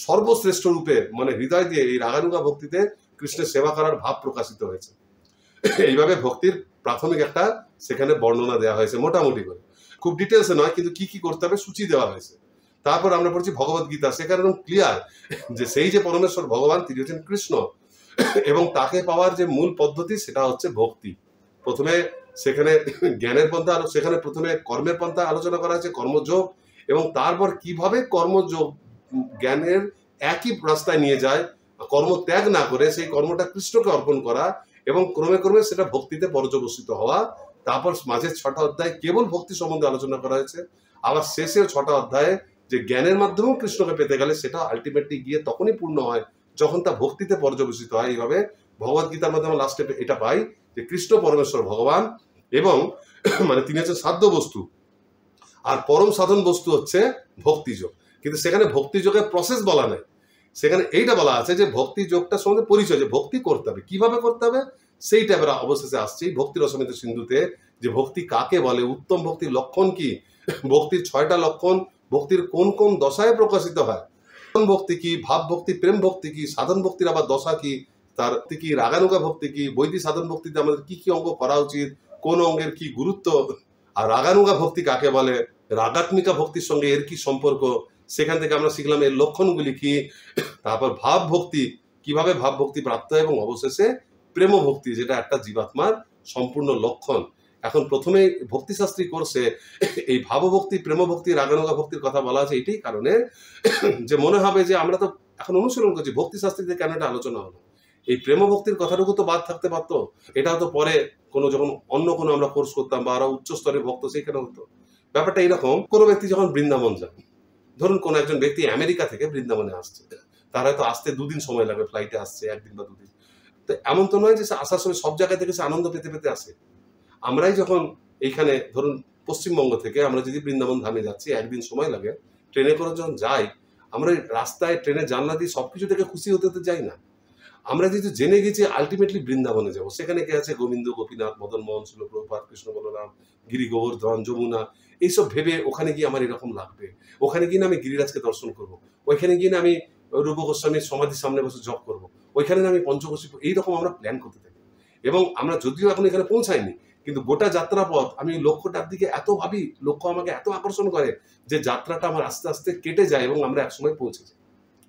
সর্বশ্রেষ্ঠ রূপে হৃদয় দিয়ে এই রাগানুগা ভক্তিতে কৃষ্ণের সেবা করার ভাব প্রকাশিত হয়েছে। এইভাবে ভক্তির প্রাথমিক একটা সেখানে বর্ণনা দেওয়া হয়েছে মোটামুটি করে, খুব ডিটেলসে নয়, কিন্তু কি কি করতে হবে সূচি দেওয়া হয়েছে। তারপর আমরা পড়ছি ভগবত গীতা। সেখানে একদম ক্লিয়ার যে সেই যে পরমেশ্বর ভগবান তিনি হচ্ছেন কৃষ্ণ, এবং তাকে পাওয়ার যে মূল পদ্ধতি সেটা হচ্ছে ভক্তি। প্রথমে সেখানে জ্ঞানের পন্থা, সেখানে প্রথমে কর্মের পন্থা আলোচনা করা হয়েছে, কর্মযোগ, এবং তারপর কিভাবে কর্মযোগ জ্ঞানের একই রাস্তায় নিয়ে যায়, কর্ম ত্যাগ না করে সেই কর্মটা কৃষ্ণকে অর্পণ করা, এবং ক্রমে ক্রমে সেটা ভক্তিতে পর্যবসিত হওয়া। তারপর মাঝের 6টা অধ্যায় কেবল ভক্তি সম্বন্ধে আলোচনা করা হয়েছে। আবার শেষের 6টা অধ্যায়ে যে জ্ঞানের মাধ্যমেও কৃষ্ণকে পেতে গেলে সেটা আলটিমেটলি গিয়ে তখনই পূর্ণ হয় যখন তা ভক্তিতে পর্যবেসিত হয়। এইভাবে ভগবত গীতার মাধ্যমে লাস্টে এটা পাই যে কৃষ্ণ পরমেশ্বর ভগবান, এবং তিনি হচ্ছে সাধ্য বস্তু, আর পরম সাধন বস্তু হচ্ছে ভক্তিযোগ। কিন্তু সেখানে ভক্তিযোগের প্রসেস বলা নেই, সেখানে এইটা বলা আছে যে ভক্তি যোগটার সম্বন্ধে পরিচয়, যে ভক্তি করতে হবে, কিভাবে করতে হবে সেইটা আমরা অবশেষে আসছি ভক্তি রসামৃত সিন্ধুতে, যে ভক্তি কাকে বলে, উত্তম ভক্তির লক্ষণ কি, ভক্তির 6টা লক্ষণ, ভক্তির কোন কোন দশায় প্রকাশিত হয়, ভক্তি কি, ভাব ভক্তি, প্রেম ভক্তি কি, সাধন ভক্তির আবার দশা কি, তার কি রাগানুগা ভক্তি কি, বৈদিক সাধন ভক্তিতে আমাদের কি কি অঙ্গ করা উচিত, কোন অঙ্গের কি গুরুত্ব, আর রাগানুগা ভক্তি কাকে বলে, রাগাত্মিকা ভক্তির সঙ্গে এর কি সম্পর্ক, সেখান থেকে আমরা শিখলাম এর লক্ষণগুলি কি। তারপর ভাব ভক্তি, কিভাবে ভাব ভক্তি প্রাপ্ত হয়, এবং অবশেষে প্রেম ভক্তি, যেটা একটা জীবাত্মার সম্পূর্ণ লক্ষণ। এখন প্রথমে ভক্তিশাস্ত্রী কোর্সে এই ভাবভক্তি, প্রেম ভক্তি, রাগানুগা ভক্তির কথা বলা আছে এইটাই কারণে যে মনে হবে যে আমরা তো এখন অনুসরণ করছি ভক্তিশাস্ত্রীতে, কেন এটা আলোচনা হলো। এই প্রেম ভক্তির কথাটুকু তো বাদ থাকতে পারতো, এটাও তো পরে কোনো যখন অন্য কোনো আমরা কোর্স করতাম বা আরো উচ্চ স্তরের ভক্ত সেইখানে হতো। ব্যাপারটা এইরকম, কোনো ব্যক্তি যখন বৃন্দাবন যায়, ধরুন কোন একজন ব্যক্তি আমেরিকা থেকে বৃন্দাবনে আসছে, তার হয়তো আসতে 2 দিন সময় লাগবে, ফ্লাইটে আসছে 1 দিন বা 2 দিন। তো এমন তো নয় যে আসার সময় সব জায়গা থেকে সে আনন্দ পেতে পেতে আসে। আমরাই যখন এইখানে ধরুন পশ্চিমবঙ্গ থেকে আমরা যদি বৃন্দাবন ধামে যাচ্ছি, 1 দিন সময় লাগে, ট্রেনে করে যখন যাই, আমরা রাস্তায় ট্রেনের জানলা দিয়ে সবকিছু থেকে খুশি হতে হতে যাই না। আমরা যেহেতু জেনে গেছি আলটিমেটলি বৃন্দাবনে যাবো, সেখানে কে আছে গোবিন্দ, গোপীনাথ, মদন মোহন, শিল প্রভুপাদ, কৃষ্ণ বলরাম, গিরি গোবর্ধন, যমুনা, এইসব ভেবে ওখানে গিয়ে আমার এরকম লাগবে, ওখানে গিয়ে না আমি গিরিরাজকে দর্শন করবো, ওইখানে গিয়ে না আমি রূপ গোস্বামীর সমাধির সামনে বসে জপ করবো, ওইখানে না আমি পঞ্চকোশী, এইরকম আমরা প্ল্যান করতে থাকি। এবং আমরা যদিও এখন এখানে পৌঁছাইনি, কিন্তু গোটা যাত্রা পথ আমি লক্ষ্যটার দিকে এত ভাবি, লক্ষ্য আমাকে এত আকর্ষণ করে যে যাত্রাটা আমার আস্তে আস্তে কেটে যায় এবং আমরা একসময় পৌঁছে যাই।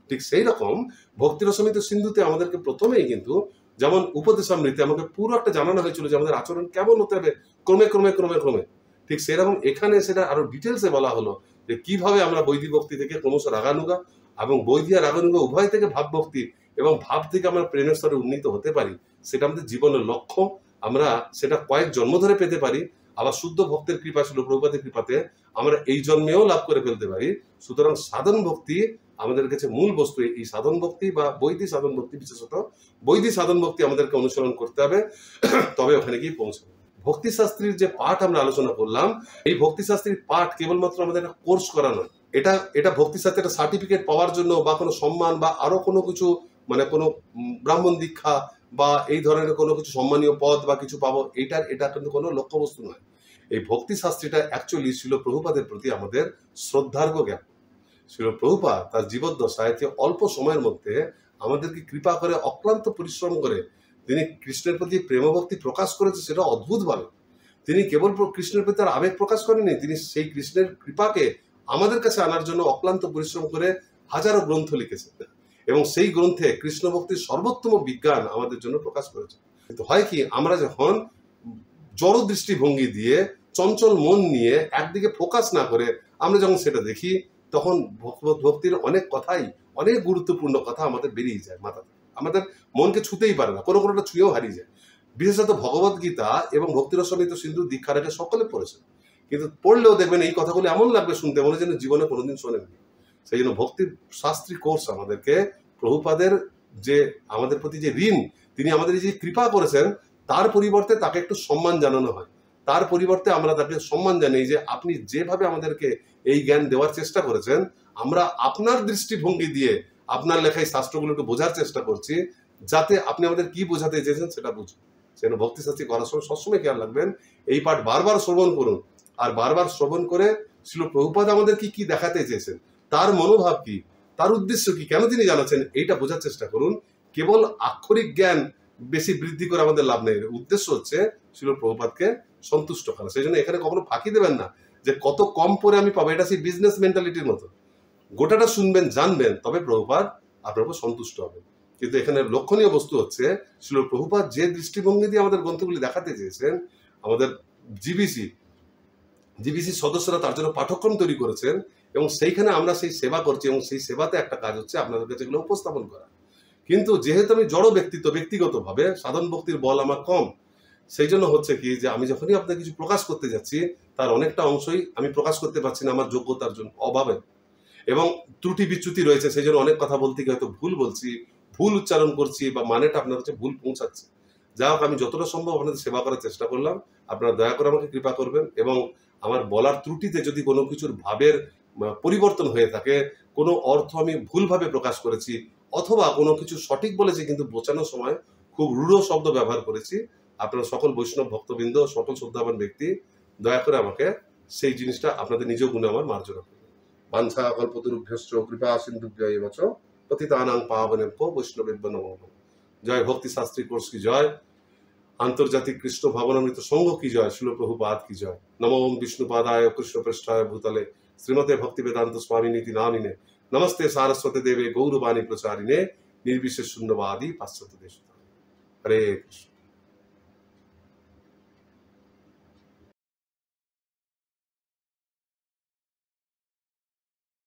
ঠিক সেই রকম ভক্তি রসামৃত সিন্ধুতে আমাদেরকে প্রথমেই কিন্তু যেমন উপদেশামৃতে আমাকে পুরো একটা জানানো হয়েছিল যে আমাদের আচরণ কেমন হতে হবে ক্রমে ক্রমে ক্রমে ক্রমে, ঠিক সেরকম এখানে সেটা আরো ডিটেলসে বলা হলো যে কিভাবে আমরা বৈদিক ভক্তি থেকে ক্রমশ রাগানুগা, এবং বৈদিক আর রাগানুগা উভয় থেকে ভাব ভক্তি, এবং ভাব থেকে আমরা প্রেমের স্তরে উন্নীত হতে পারি। সেটা আমাদের জীবনের লক্ষ্য, আমরা সেটা কয়েক জন্ম ধরে পেতে পারি, আবার শুদ্ধ ভক্তের কৃপা ছিল প্রভুপাদের কৃপাতে আমরা এই জন্মেও লাভ করে ফেলতে পারি। সুতরাং সাধন ভক্তি আমাদের কাছে মূল বস্তু। এই সাধন ভক্তি বা বৈদিক সাধন ভক্তি, বিশেষত বৈদিক সাধন ভক্তি আমাদেরকে অনুসরণ করতে হবে, তবে ওখানে গিয়ে পৌঁছাবে। ভক্তি শাস্ত্রীর যে পাঠ আমরা আলোচনা করলাম, এই ভক্তি শাস্ত্রীর পাঠ কেবলমাত্র আমাদের একটা কোর্স করা নয়। এটা ভক্তি শাস্ত্রে একটা সার্টিফিকেট পাওয়ার জন্য বা কোনো সম্মান বা আরো কোনো কিছু, মানে কোনো ব্রাহ্মণ দীক্ষা বা এই ধরনের কোনো কিছু সম্মানীয় পদ বা কিছু পাবো, এটা কিন্তু কোনো লক্ষ্যবস্তু নয়। এই ভক্তি শাস্ত্রীটা অ্যাকচুয়ালি ছিল প্রভুপাদের প্রতি আমাদের শ্রদ্ধার্ঘ্য জ্ঞান। ছিল প্রভুপাদ তার জীবদ্দশায় অল্প সময়ের মধ্যে আমাদেরকে কৃপা করে অক্লান্ত পরিশ্রম করে তিনি কৃষ্ণের প্রতি প্রেমভক্তি প্রকাশ করেছে, সেটা অদ্ভুতভাবে। তিনি কেবল কৃষ্ণের প্রতি তার আবেগ প্রকাশ করেননি, তিনি সেই কৃষ্ণের কৃপাকে আমাদের কাছে আনার জন্য অক্লান্ত পরিশ্রম করে হাজারো গ্রন্থ লিখেছেন এবং সেই গ্রন্থে কৃষ্ণ ভক্তির সর্বোত্তম বিজ্ঞান আমাদের জন্য প্রকাশ করেছে। কিন্তু হয় কি, আমরা যখন জড় দৃষ্টিভঙ্গি দিয়ে চঞ্চল মন নিয়ে একদিকে ফোকাস না করে আমরা যখন সেটা দেখি, তখন ভক্তির অনেক কথাই, অনেক গুরুত্বপূর্ণ কথা আমাদের বেরিয়ে যায় মাথাতে, আমাদের মনকে ছুতেই পারে না, কোনোটা ছুঁয়েও হারিয়ে যায়। বিশেষত ভগবত গীতা এবং ভক্তিরসমৃত সিন্ধু দীক্ষার আগে সকলে পড়েছেন, কিন্তু পড়লেও দেখবেন এই কথাগুলো এমন লাগবে শুনতে মনে যেন জীবনে কোনোদিন শোনেননি। সেই জন্য ভক্তির শাস্ত্রী কোর্স আমাদেরকে প্রভুপাদের যে আমাদের প্রতি যে ঋণ, তিনি আমাদের যে কৃপা করেছেন, তার পরিবর্তে তাকে একটু সম্মান জানানো হয়। তার পরিবর্তে আমরা তাকে সম্মান জানাই যে আপনি যেভাবে আমাদেরকে এই জ্ঞান দেওয়ার চেষ্টা করেছেন, আমরা আপনার দৃষ্টিভঙ্গি দিয়ে আপনার লেখায় শাস্ত্রগুলো একটু বোঝার চেষ্টা করছি, যাতে আপনি আমাদের কি বোঝাতে চেয়েছেন সেটা বুঝুন। সেজন্য ভক্তি শাস্ত্রী করার সময় সবসময় খেয়াল রাখবেন, এই পাঠ বারবার শ্রবণ করুন, আর বারবার শ্রবণ করে ছিল প্রভুপাদ আমাদের কি দেখাতে চেয়েছেন, তার মনোভাব কি, তার উদ্দেশ্য কি, কেন তিনি জানাচ্ছেন, এইটা বোঝার চেষ্টা করুন। কেবল আক্ষরিক জ্ঞান বেশি বৃদ্ধি করে আমাদের লাভ নেই। উদ্দেশ্য হচ্ছে ছিল প্রভুপাদকে সন্তুষ্ট করা। সেই জন্য এখানে কখনো ফাঁকি দেবেন না যে কত কম পরে আমি পাবো, এটা সেই বিজনেস মেন্টালিটির মতো। গোটাটা শুনবেন, জানবেন, তবে প্রভুপাদ আপনার উপর সন্তুষ্ট হবে। কিন্তু এখানে লক্ষণীয় বস্তু হচ্ছে ছিল প্রভুপাদ যে দৃষ্টিভঙ্গি দিয়ে আমাদের গ্রন্থগুলি দেখাতে চেয়েছেন, আমাদের জিবিসি সদস্যরা তার জন্য পাঠ্যক্রম তৈরি করেছেন এবং সেইখানে আমরা সেই সেবা করছি এবং সেই সেবাতে একটা কাজ হচ্ছে আপনাদের কাছে এগুলো উপস্থাপন করা। কিন্তু যেহেতু আমি জড় ব্যক্তিগতভাবে সাধন ভক্তির বল আমার কম, সেই জন্য হচ্ছে কি যে আমি যখনই আপনাদের কিছু প্রকাশ করতে যাচ্ছি, তার অনেকটা অংশই আমি প্রকাশ করতে পারছি না আমার যোগ্যতার জন্য অভাবে, এবং ত্রুটি বিচ্যুতি রয়েছে। সেই জন্য অনেক কথা বলতে গিয়ে হয়তো ভুল বলছি, ভুল উচ্চারণ করছি, বা মানেটা আপনার হচ্ছে ভুল পৌঁছাচ্ছে। যা হোক, আমি যতটা সম্ভব আপনাদের সেবা করার চেষ্টা করলাম। আপনারা দয়া করে আমাকে কৃপা করবেন এবং আমার বলার ত্রুটিতে যদি কোনো কিছুর ভাবের পরিবর্তন হয়ে থাকে, কোনো অর্থ আমি ভুলভাবে প্রকাশ করেছি, অথবা কোনো কিছু সঠিক বলেছি কিন্তু বোঝানোর সময় খুব রূঢ় শব্দ ব্যবহার করেছি, আপনারা সকল বৈষ্ণব ভক্তবৃন্দ, সকল শ্রদ্ধাবান ব্যক্তি দয়া করে আমাকে সেই জিনিসটা আপনাদের নিজ গুণে আমার মার্জনা করবেন। বাঞ্ছা কল্পতরুভ্যশ্চ কৃপা সিন্ধুভ্যঃ এব চ পতিতানাং পাবনেভ্যো বৈষ্ণবেভ্যো নমো নমঃ। জয় ভক্তি শাস্ত্রী কোর্স কি জয়, আন্তর্জাতিক কৃষ্ণ ভাবনামৃত সংঘ কি জয়, শিল প্রভুপাদ কি জয়। নমো বিষ্ণুপাদায় কৃষ্ণ পৃষ্ঠায় ভূতলে শ্রীমতে ভক্তি বেদান্ত স্বামী নীতি নামিনে নমস্তে সারস্বতী দেবে গৌরবাণী প্রচারিণে নির্বিশেষ শূন্যবাদী পাশ্চাত্য দেশ। হরে কৃষ্ণ।